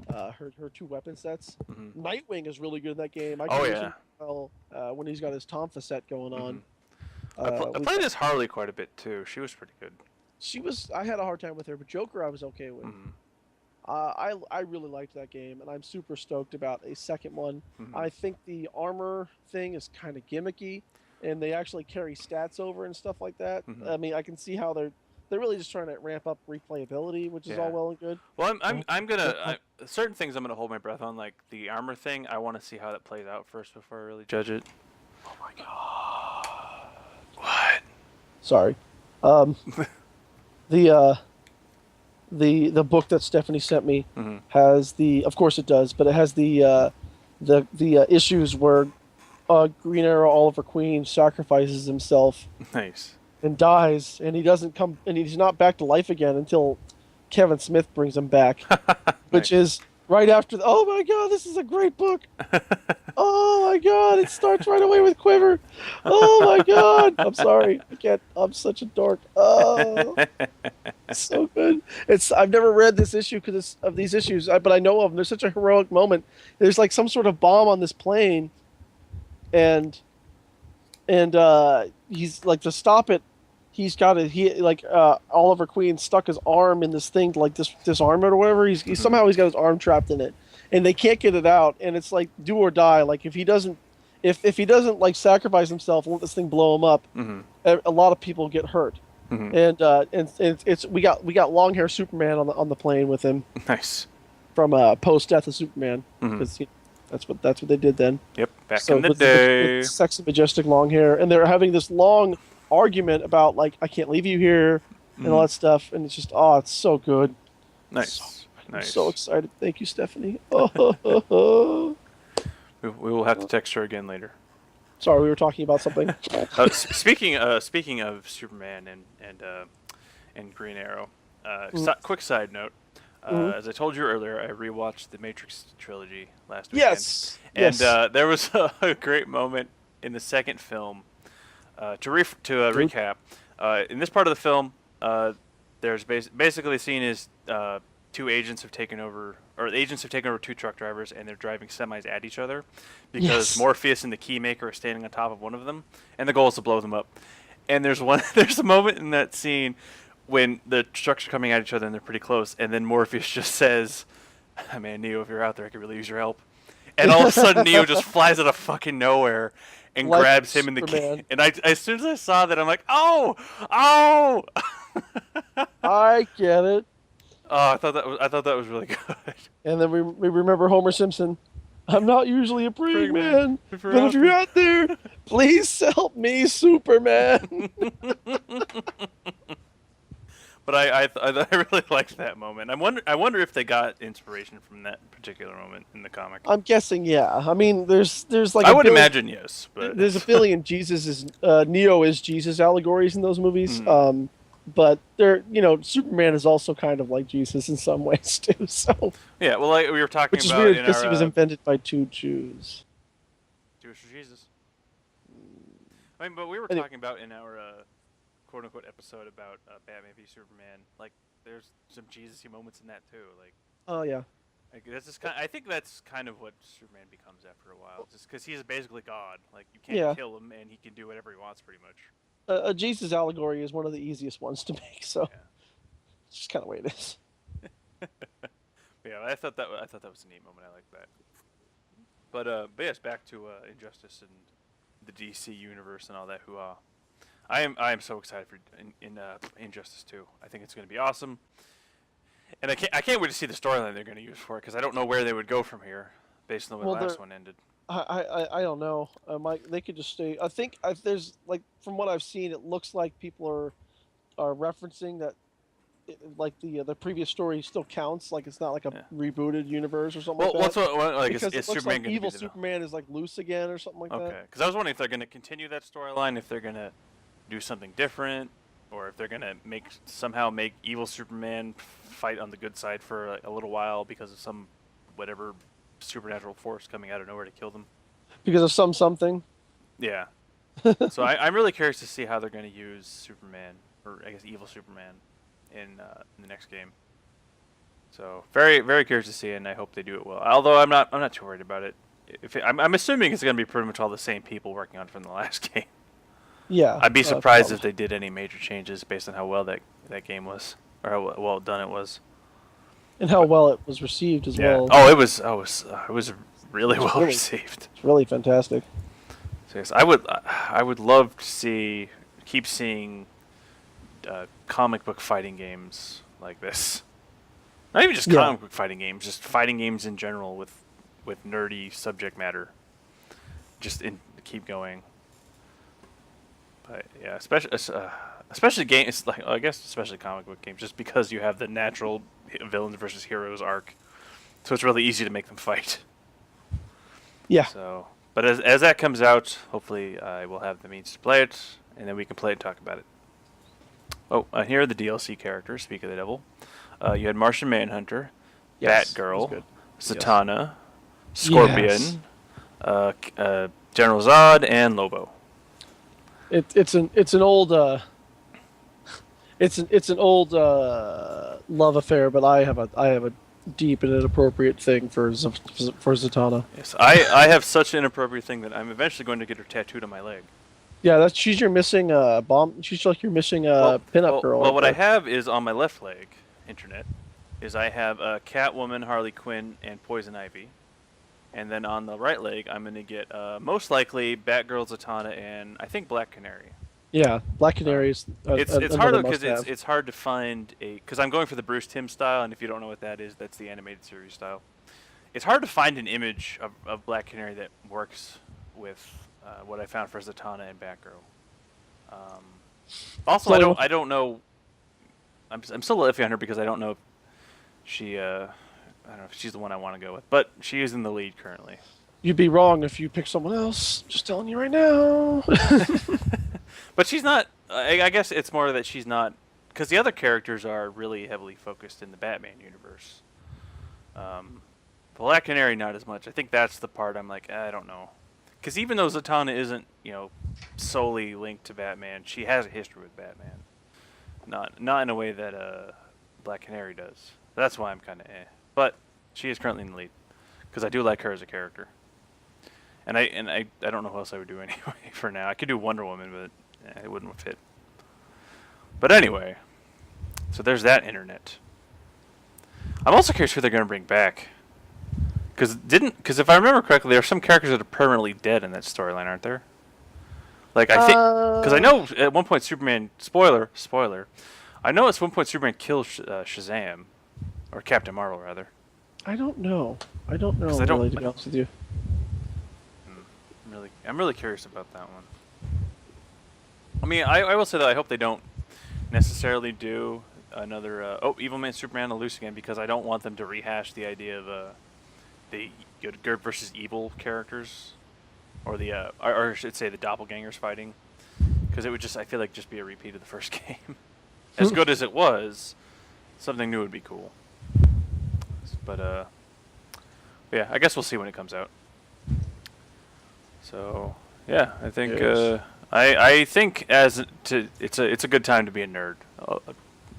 her 2 weapon sets. Mm-hmm. Nightwing is really good in that game. I Oh, can use yeah. him well when he's got his Tonfa set going on. I played this Harley quite a bit too. She was pretty good. I had a hard time with her, but Joker I was okay with. Mm-hmm. I really liked that game, and I'm super stoked about a second one. Mm-hmm. I think the armor thing is kind of gimmicky, and they actually carry stats over and stuff like that. Mm-hmm. I mean, I can see how they're really just trying to ramp up replayability, which is all well and good. Well, certain things I'm gonna hold my breath on, like the armor thing. I want to see how that plays out first before I really judge it. Oh my god! What? Sorry. The book that Stephanie sent me Mm-hmm. has of course it does, but it has the issues where Green Arrow Oliver Queen sacrifices himself Nice. and dies, and he's not back to life again until Kevin Smith brings him back, which is right after. Oh my god, this is a great book. Oh my god, it starts right away with Quiver. Oh my god, I'm sorry, I can't. I'm such a dork. Oh, it's so good. I've never read this issue because of these issues, but I know of them. There's such a heroic moment. There's like some sort of bomb on this plane, and he's like, to stop it, Oliver Queen stuck his arm in this thing to like disarm it or whatever. He's somehow he's got his arm trapped in it, and they can't get it out. And it's like do or die. Like if he doesn't like sacrifice himself and let this thing blow him up, Mm-hmm. a lot of people get hurt. Mm-hmm. And we got long hair Superman on the plane with him Nice. from Post Death of Superman, Mm-hmm. because that's what they did then. Yep. Back in the day. With sexy, majestic long hair, and they're having this long argument about like I can't leave you here and all that stuff, and it's just it's so good. Nice. So good. Nice. I'm so excited. Thank you, Stephanie. Oh. We will have to text her again later. Sorry, we were talking about something. Speaking of Superman and Green Arrow, quick side note. As I told you earlier, I rewatched the Matrix trilogy last weekend. Yes. And there was a great moment in the second film. To recap, in this part of the film, there's basically the scene is two agents have taken over, or the agents have taken over two truck drivers, and they're driving semis at each other because Yes. Morpheus and the Keymaker are standing on top of one of them, and the goal is to blow them up. And there's a moment in that scene when the trucks are coming at each other and they're pretty close, and then Morpheus just says, "Man, Neo, if you're out there, I could really use your help." And all of a sudden, Neo just flies out of fucking nowhere and Like grabs him in the Superman. and as soon as I saw that, I'm like, oh. I get it. Oh, I thought that was really good. And then we remember Homer Simpson. I'm not usually a praying man, If but if you're out there, please help me, Superman. But I really liked that moment. I wonder if they got inspiration from that particular moment in the comic. I'm guessing, yeah. I mean, there's like I would imagine yes, but there's a billion Neo is Jesus allegories in those movies. But Superman is also kind of like Jesus in some ways too. So yeah, well, like we were talking which is about weird in because our, he was invented by two Jews. Jewish Jesus. I mean, but we were Anyway. talking about in our quote unquote episode about Batman v Superman. Like, there's some Jesus-y moments in that too. Oh yeah. Like that's just I think that's kind of what Superman becomes after a while, just because he's basically God. Like you can't kill him, and he can do whatever he wants, pretty much. A Jesus allegory is one of the easiest ones to make, so Yeah. it's just kind of the way it is. Yeah, I thought that was a neat moment. I like that. But yes, back to Injustice and the DC universe and all that. I am so excited for Injustice 2. I think it's going to be awesome, and I can't wait to see the storyline they're going to use for it, because I don't know where they would go from here based on the way the last one ended. I don't know. They could just stay. I think there's like from what I've seen, it looks like people are referencing that, like the previous story still counts. Like it's not like a rebooted universe or something like that. What's like because is it looks Superman like going to evil be Superman is like loose again or something like that. Okay, because I was wondering if they're going to continue that storyline, if they're going to do something different, or if they're going to somehow make evil Superman fight on the good side for a little while because of some whatever supernatural force coming out of nowhere to kill them. Because of something. Yeah. So I'm really curious to see how they're going to use Superman, or I guess evil Superman, in the next game. So very, very curious to see it, and I hope they do it well. Although I'm not too worried about it. I'm assuming it's going to be pretty much all the same people working on it from the last game. Yeah. I'd be surprised Probably. if they did any major changes based on how well that game was, or how well done it was. And how But well it was received as yeah. well. Oh, it was really It's well really, received. it's really fantastic. So yes, I would love to keep seeing comic book fighting games like this. Not even just Yeah. comic book fighting games, just fighting games in general with nerdy subject matter. Keep going. But yeah, especially games like I guess especially comic book games, just because you have the natural villains versus heroes arc, so it's really easy to make them fight. Yeah. So, but as that comes out, hopefully I will have the means to play it, and then we can play it and talk about it. Oh, here are the DLC characters. Speak of the devil, you had Martian Manhunter, Yes, that was Batgirl, good. Yes. Zatanna, Scorpion, Yes. General Zod, and Lobo. It's an old it's an old love affair, but I have a deep and inappropriate thing for Zatanna. Yes, I have such an inappropriate thing that I'm eventually going to get her tattooed on my leg. Yeah, she's your missing bomb. She's like your missing pinup girl. Well, right what I there. have is on my left leg, internet, is I have Catwoman, Harley Quinn, and Poison Ivy. And then on the right leg, I'm going to get most likely Batgirl, Zatanna, and I think Black Canary. Yeah, Black Canary is It's hard another because must-have. it's hard to find because I'm going for the Bruce Timm style, and if you don't know what that is, that's the animated series style. It's hard to find an image of Black Canary that works with what I found for Zatanna and Batgirl. Also, So- I don't know. I'm still iffy on her because I don't know if she I don't know if she's the one I want to go with, but she is in the lead currently. You'd be wrong if you pick someone else. Just telling you right now. But she's not. I guess it's more that she's not, because the other characters are really heavily focused in the Batman universe. Black Canary not as much. I think that's the part I'm like, I don't know, because even though Zatanna isn't solely linked to Batman, she has a history with Batman. Not in a way that Black Canary does. That's why I'm kind of But she is currently in the lead because I do like her as a character. And I don't know who else I would do anyway for now. I could do Wonder Woman, but it wouldn't fit. But anyway, so there's that internet. I'm also curious who they're going to bring back. Because if I remember correctly, there are some characters that are permanently dead in that storyline, aren't there? Like I think, because I know at one point Superman spoiler. I know at one point Superman kills Shazam, or Captain Marvel rather. I don't know. I don't know. 'Cause I don't- really, to be honest with you. I'm really curious about that one. I mean, I will say that I hope they don't necessarily do another Evil Man Superman to loose again, because I don't want them to rehash the idea of the good versus evil characters, or or I should say the doppelgangers fighting, because it would I feel like just be a repeat of the first game. As good as it was, something new would be cool. But yeah, I guess we'll see when it comes out. So yeah, I think Yes. I think it's a good time to be a nerd.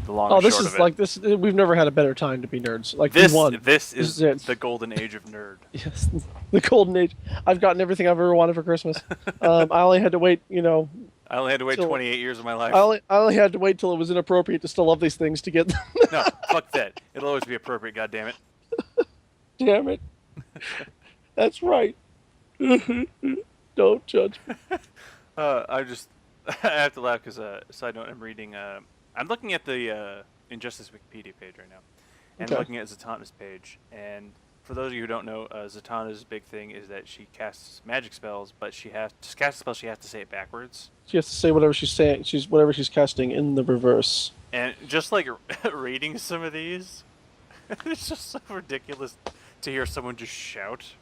The long and This short is of it. like this. We've never had a better time to be nerds. Like This we won. this is it. the golden age of nerd. Yes, the golden age. I've gotten everything I've ever wanted for Christmas. I only had to wait. I only had to wait So- 28 years of my life. I only had to wait till it was inappropriate to still love these things to get them. No, fuck that. It'll always be appropriate. God damn it. Damn it. That's right. Don't judge me. I have to laugh because side note, I'm looking at the Injustice Wikipedia page right now, and Okay. looking at Zatanna's page. And for those of you who don't know, Zatanna's big thing is that she casts magic spells, but to cast a spell she has to say it backwards. She has to say whatever she's saying. Whatever she's casting in the reverse. And just like reading some of these, it's just so ridiculous to hear someone just shout.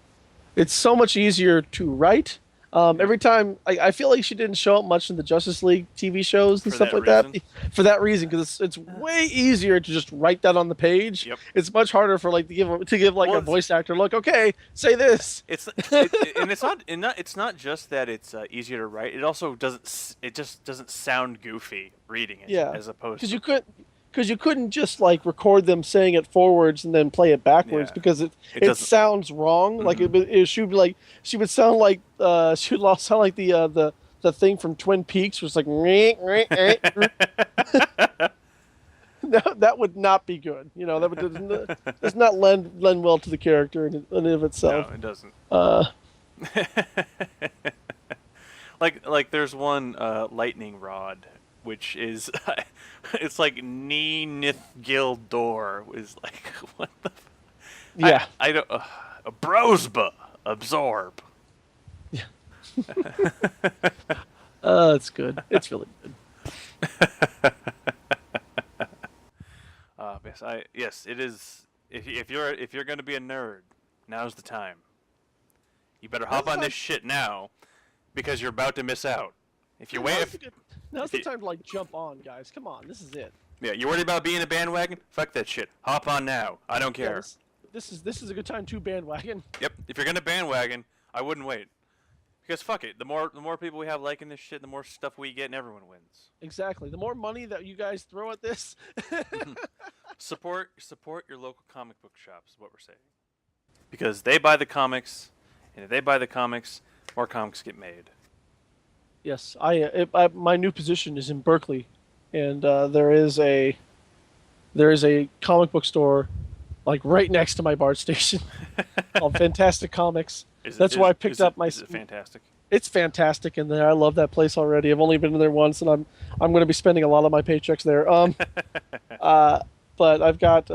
It's so much easier to write. Every time, I feel like she didn't show up much in the Justice League TV shows and For stuff that like that. reason? For that reason, because it's way easier to just write that on the page. Yep. It's much harder for to give Well, a voice actor look. Okay, say this. And it's not just that it's easier to write. It also just doesn't sound goofy reading it. Yeah, As opposed because to you couldn't just record them saying it forwards and then play it backwards Yeah. because it doesn't- sounds wrong. Like she would sound like she would sound like the the thing from Twin Peaks was like, that would not be good. You know, that would does not lend well to the character in and of itself. No, it doesn't. Uh, Like there's one lightning rod, which is it's like Nith Gildor is like what the. yeah. I don't. Brosba absorb. It's good. It's really good. Yes, it is. If you're gonna be a nerd, now's the time. You better hop on this shit now, because you're about to miss out. If you wait, Now's the time to like jump on, guys. Come on, this is it. yeah, you worried about being a bandwagon? Fuck that shit. Hop on now. I don't care. Yeah, this is a good time to bandwagon. Yep. If you're gonna bandwagon, I wouldn't wait. Because fuck it, the more people we have liking this shit, the more stuff we get, and everyone wins. Exactly. The more money that you guys throw at this, Support your local comic book shops is what we're saying. Because they buy the comics, and if they buy the comics, more comics get made. yes, my new position is in Berkeley, and there is a comic book store, like right next to my BART station, called Fantastic Comics. That's why I picked up my. Is it fantastic? It's fantastic in there. I love that place already. I've only been in there once, and I'm going to be spending a lot of my paychecks there. But I've got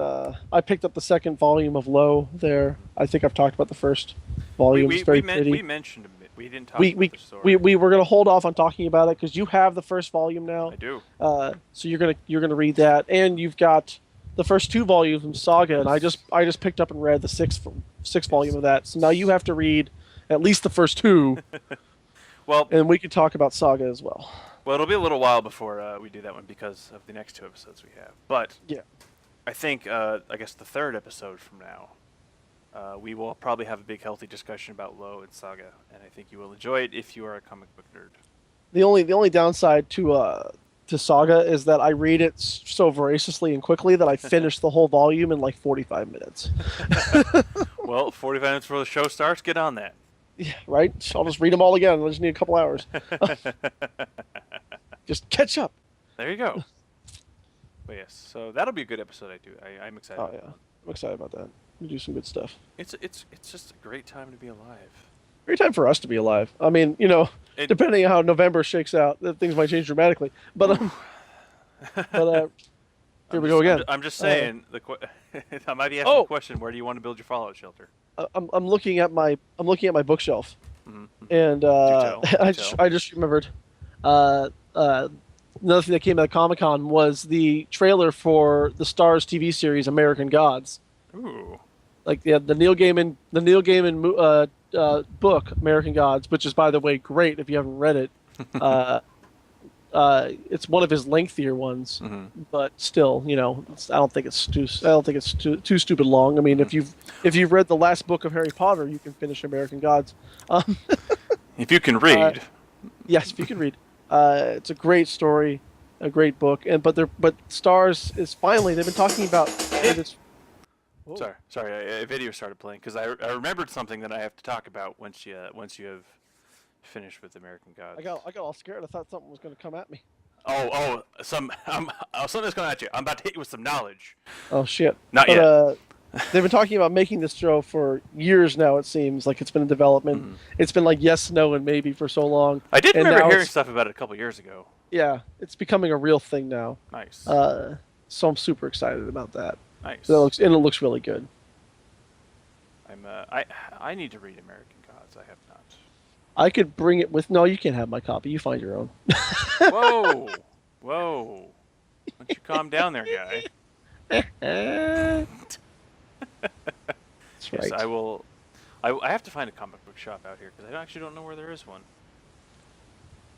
I picked up the second volume of Low there. I think I've talked about the first volume. It's very pretty. We mentioned it. We didn't talk about the story. We were going to hold off on talking about it because you have the first volume now. I do. So you're gonna read that, and you've got the first two volumes from Saga, and I just picked up and read the sixth volume of that. So now you have to read at least the first two. Well, and we can talk about Saga as well. Well, it'll be a little while before we do that one because of the next two episodes we have. But yeah, I think I guess the third episode from now, we will probably have a big healthy discussion about Low and Saga, and I think you will enjoy it if you are a comic book nerd. The only downside to Saga is that I read it so voraciously and quickly that I finish the whole volume in like 45 minutes. Well, 45 minutes before the show starts, get on that. Yeah, right? I'll just read them all again. I just need a couple hours. Just catch up. There you go. But yes, so that'll be a good episode. I'm excited. Oh yeah, I'm excited about that. We do some good stuff. It's just a great time to be alive. Great time for us to be alive. I mean, you know, depending on how November shakes out, things might change dramatically. But here we go again. I'm just saying. I might be asking the question: where do you want to build your fallout shelter? I'm looking at my bookshelf, and I just remembered another thing that came out of Comic-Con was the trailer for the Starz TV series American Gods. Ooh. Like the Neil Gaiman book American Gods, which is, by the way, great if you haven't read it. It's one of his lengthier ones, but still, you know, I don't think it's too stupid long. I mean, if you've read the last book of Harry Potter, you can finish American Gods. If you can read. Yes, if you can read. It's a great story, a great book, but Starz is finally, they've been talking about this. Sorry, a video started playing because I remembered something that I have to talk about once you have finished with American Gods. I got all scared. I thought something was going to come at me. Something's coming at you. I'm about to hit you with some knowledge. Oh shit! Not yet. They've been talking about making this show for years now. It seems like it's been in development. It's been like yes, no, and maybe for so long. I did remember hearing stuff about it a couple years ago. Yeah, it's becoming a real thing now. Nice. So I'm super excited about that. Nice. So it looks really good. I need to read American Gods. I have not. I could bring it with. No, you can't have my copy. You find your own. Whoa. Why don't you calm down there, guy? That's right. Yes, I will. I have to find a comic book shop out here because I actually don't know where there is one.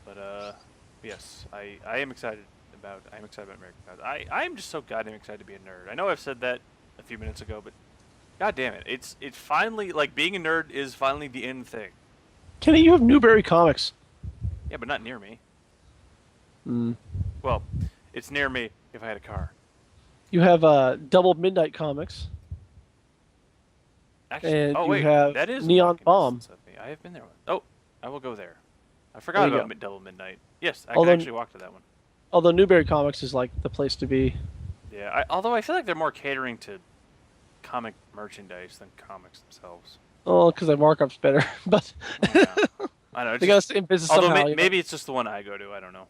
But yes, I am excited about. I am excited about American Gods. I am just so goddamn excited to be a nerd. I know I've said that a few minutes ago, but god damn it, it's finally like being a nerd is finally the in thing. Kenny, you have Newberry Comics. Yeah, but not near me. Mm. Well, it's near me if I had a car. You have Double Midnight Comics. Actually, and you have that is Neon Bomb. I have been there. Oh, I will go there. I There forgot you about go. Double Midnight. Yes, I can Although actually walk to that one. although Newberry Comics is like the place to be. Yeah, although I feel like they're more catering to comic merchandise than comics themselves. Oh, because their markup's better, but Yeah, I know. It's they gotta just stay in business although somehow. maybe it's just the one I go to. I don't know.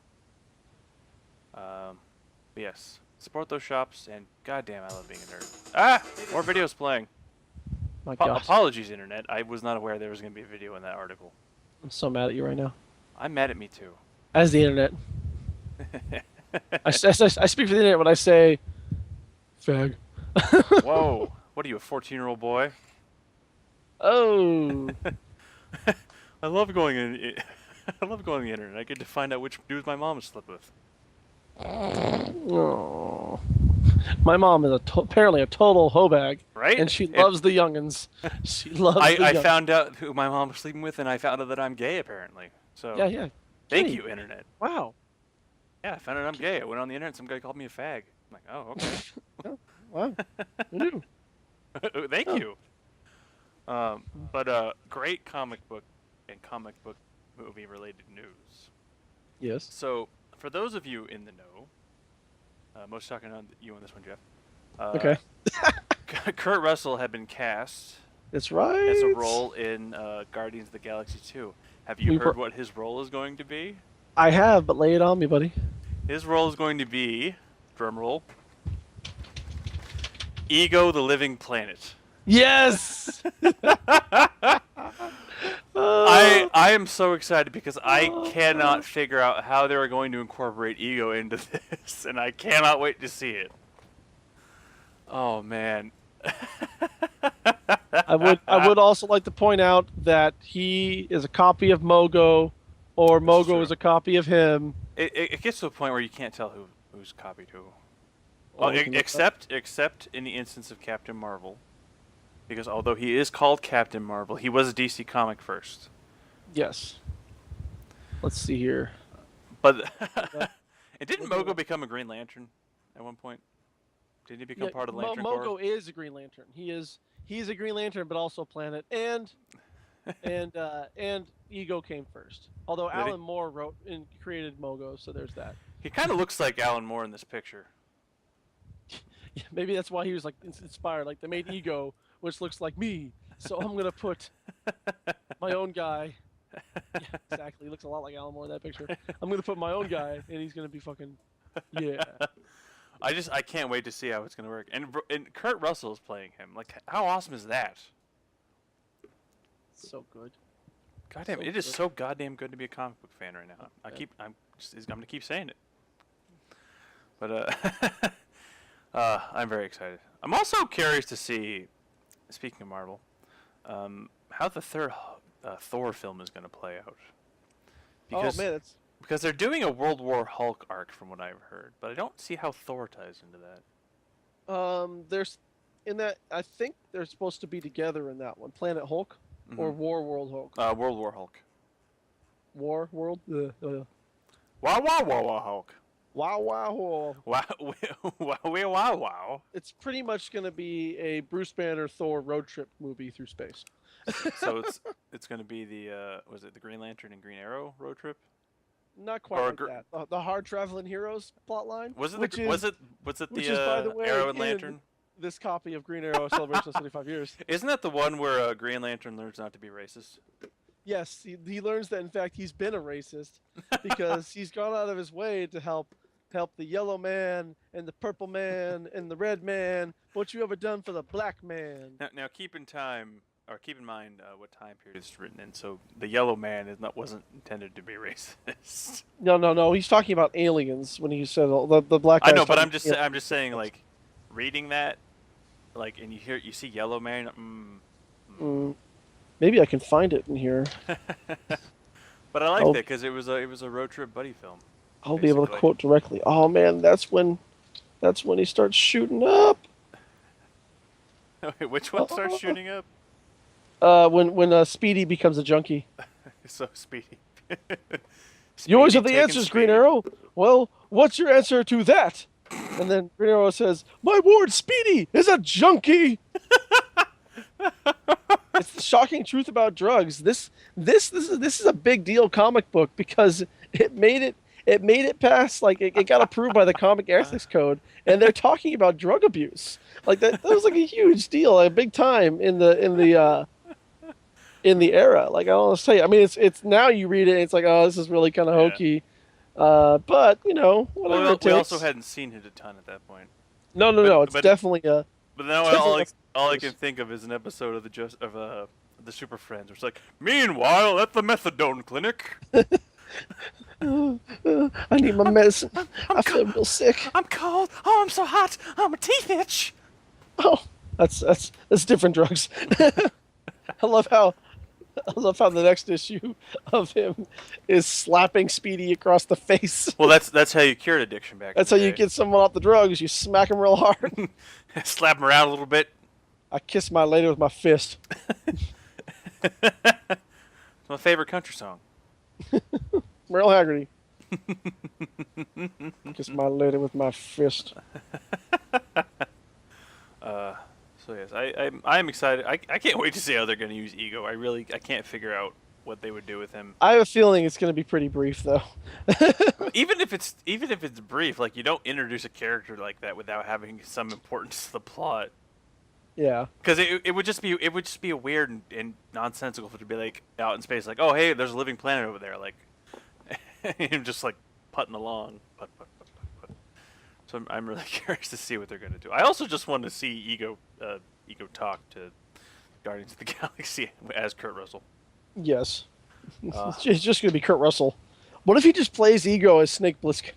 But yes, support those shops, and goddamn, I love being a nerd. Ah, more videos playing. My God, Apologies, internet. I was not aware there was going to be a video in that article. I'm so mad at you right now. I'm mad at me too. As the internet, I speak for the internet when I say, "Fag." Whoa, what are you, a 14-year-old boy? Oh, I love going in. I love going on the internet. I get to find out which dudes my mom slept with. oh. My mom is apparently a total hoe bag, Right? and she loves the youngins. She loves the I youngins. found out who my mom was sleeping with, and I found out that I'm gay apparently. So Yeah, yeah. thank Gay. you, internet. Wow. Yeah, I found out I'm gay. I went on the internet. Some guy called me a fag. I'm like, oh, Oh, wow. Who knew? okay. Thank Oh. you. But great comic book and comic book movie related news. Yes. So for those of you in the know, most talking on you on this one, Jeff. Okay. Kurt Russell had been cast That's right. as a role in Guardians of the Galaxy 2. Have you heard what his role is going to be? I have, but lay it on me, buddy. His role is going to be, drum roll, Ego the Living Planet. Yes. I am so excited because I cannot figure out how they're going to incorporate Ego into this, and I cannot wait to see it. Oh man. I would also like to point out that he is a copy of Mogo, or Mogo is a copy of him. It gets to a point where you can't tell who's copied who. Oh, Well, except in the instance of Captain Marvel, because although he is called Captain Marvel, he was a DC comic first. Yes. Let's see here. But and didn't Mogo become a Green Lantern at one point? Didn't he become part of the Lantern Corps? Mogo is a Green Lantern. He's a Green Lantern, but also Planet, and Ego came first. Although Really? Alan Moore wrote and created Mogo, so there's that. He kind of looks like Alan Moore in this picture. Yeah, maybe that's why he was like inspired. Like they made Ego, which looks like me, so I'm gonna put my own guy. Yeah, exactly. He looks a lot like Alan Moore in that picture. I'm gonna put my own guy, and he's gonna be fucking yeah. I can't wait to see how it's gonna work. And Kurt Russell is playing him. Like, how awesome is that? So good. Goddamn, So it is good. so goddamn good to be a comic book fan right now. I'm gonna keep saying it. But I'm very excited. I'm also curious to see, speaking of Marvel, how the third Thor film is gonna play out. Oh man, Because they're doing a World War Hulk arc, from what I've heard, but I don't see how Thor ties into that. there's in that I think they're supposed to be together in that one. Planet Hulk or War World Hulk. World War Hulk. War World. Wow, wow, wow, wow, Hulk. Wow, wow, wow. Wow, wow, wow, wow. It's pretty much going to be a Bruce Banner Thor road trip movie through space. So it's going to be the was it the Green Lantern and Green Arrow road trip? Not quite like that. The hard traveling heroes plotline. Was it which was it which is, by the way, Arrow and in Lantern? This copy of Green Arrow Celebration of 75 Years. Isn't that the one where Green Lantern learns not to be racist? Yes, he learns that in fact he's been a racist because he's gone out of his way to help the yellow man and the purple man and the red man. What you ever done for the black man? Now keep in mind what time period it's written in. So the yellow man wasn't intended to be racist. No. He's talking about aliens when he said the black. I know, but I'm just saying, like, reading that, like, and you see yellow man. Maybe I can find it in here. But I like that because it was a road trip buddy film. I'll be able to quote directly. Oh man, that's when he starts shooting up. Wait, which one starts shooting up? When Speedy becomes a junkie. So Speedy. You always have the answers, Green Arrow. Well, what's your answer to that? And then Green Arrow says, "My ward, Speedy, is a junkie." It's the shocking truth about drugs. This is a big deal comic book because it made it past like it got approved by the comic ethics code, and they're talking about drug abuse. Like that was like a huge deal, like a big time in the era. Like I don't want to say, I mean, it's now you read it, and it's like, oh, this is really kind of Yeah. hokey. But whatever Well, it we takes. also hadn't seen it a ton at that point. No, no, But no. It's but definitely a. but now definitely all I can think of is an episode of the Super Friends, where it's like, meanwhile at the methadone clinic. I need my medicine. I feel real sick. I'm cold. Oh, I'm so hot. Oh, my teeth itch. Oh, that's different drugs. I love how the next issue of him is slapping Speedy across the face. Well, that's how you cured addiction back. That's in how the you day. get someone off the drugs. You smack him real hard. Slap him around a little bit. I kiss my lady with my fist. It's my favorite country song. Merle Haggerty. Kiss my lady with my fist. So yes, I'm excited. I can't wait to see how they're going to use Ego. I can't figure out what they would do with him. I have a feeling it's going to be pretty brief, though. Even if it's brief, like you don't introduce a character like that without having some importance to the plot. Yeah. Because it would just be a weird and nonsensical for it to be like out in space, like, oh hey, there's a living planet over there, like him just like putting along. Put. So I'm really curious to see what they're gonna do. I also just want to see Ego talk to Guardians of the Galaxy as Kurt Russell. Yes. It's just going to be Kurt Russell. What if he just plays Ego as Snake Plissken?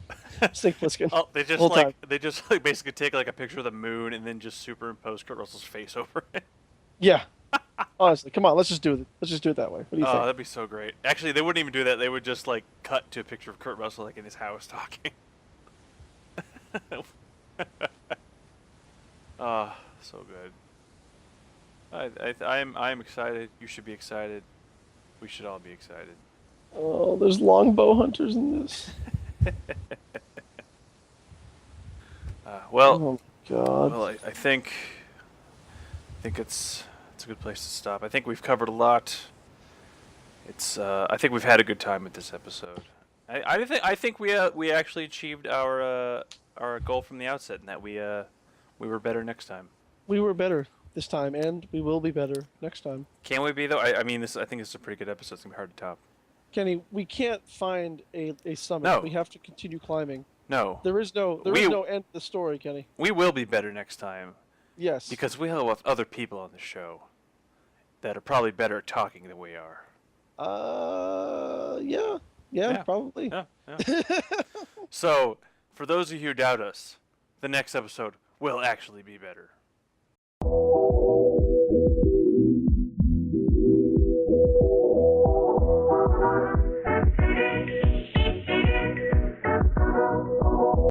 Snake Plissken. Oh, they Whole time. just basically take like a picture of the moon and then just superimpose Kurt Russell's face over it. Yeah. Honestly, come on, let's just do it. Let's just do it that way. What do you Oh, think? that'd be so great. Actually, they wouldn't even do that. They would just like cut to a picture of Kurt Russell like in his house talking. Ah, so good. I'm excited. You should be excited. We should all be excited. Oh, there's longbow hunters in this. Well, Oh God. well, I think it's a good place to stop. I think we've covered a lot. I think we've had a good time with this episode. I think we actually achieved our goal from the outset, and that we were better next time. We were better this time, and we will be better next time. Can we be though? I mean, I think this is a pretty good episode. It's gonna be hard to top. Kenny, we can't find a summit. No. We have to continue climbing. No, There is no end to the story, Kenny. we will be better next time Yes. because we have other people on the show that are probably better at talking than we are. Yeah, Yeah. probably. Yeah. So, for those of you who doubt us, the next episode will actually be better.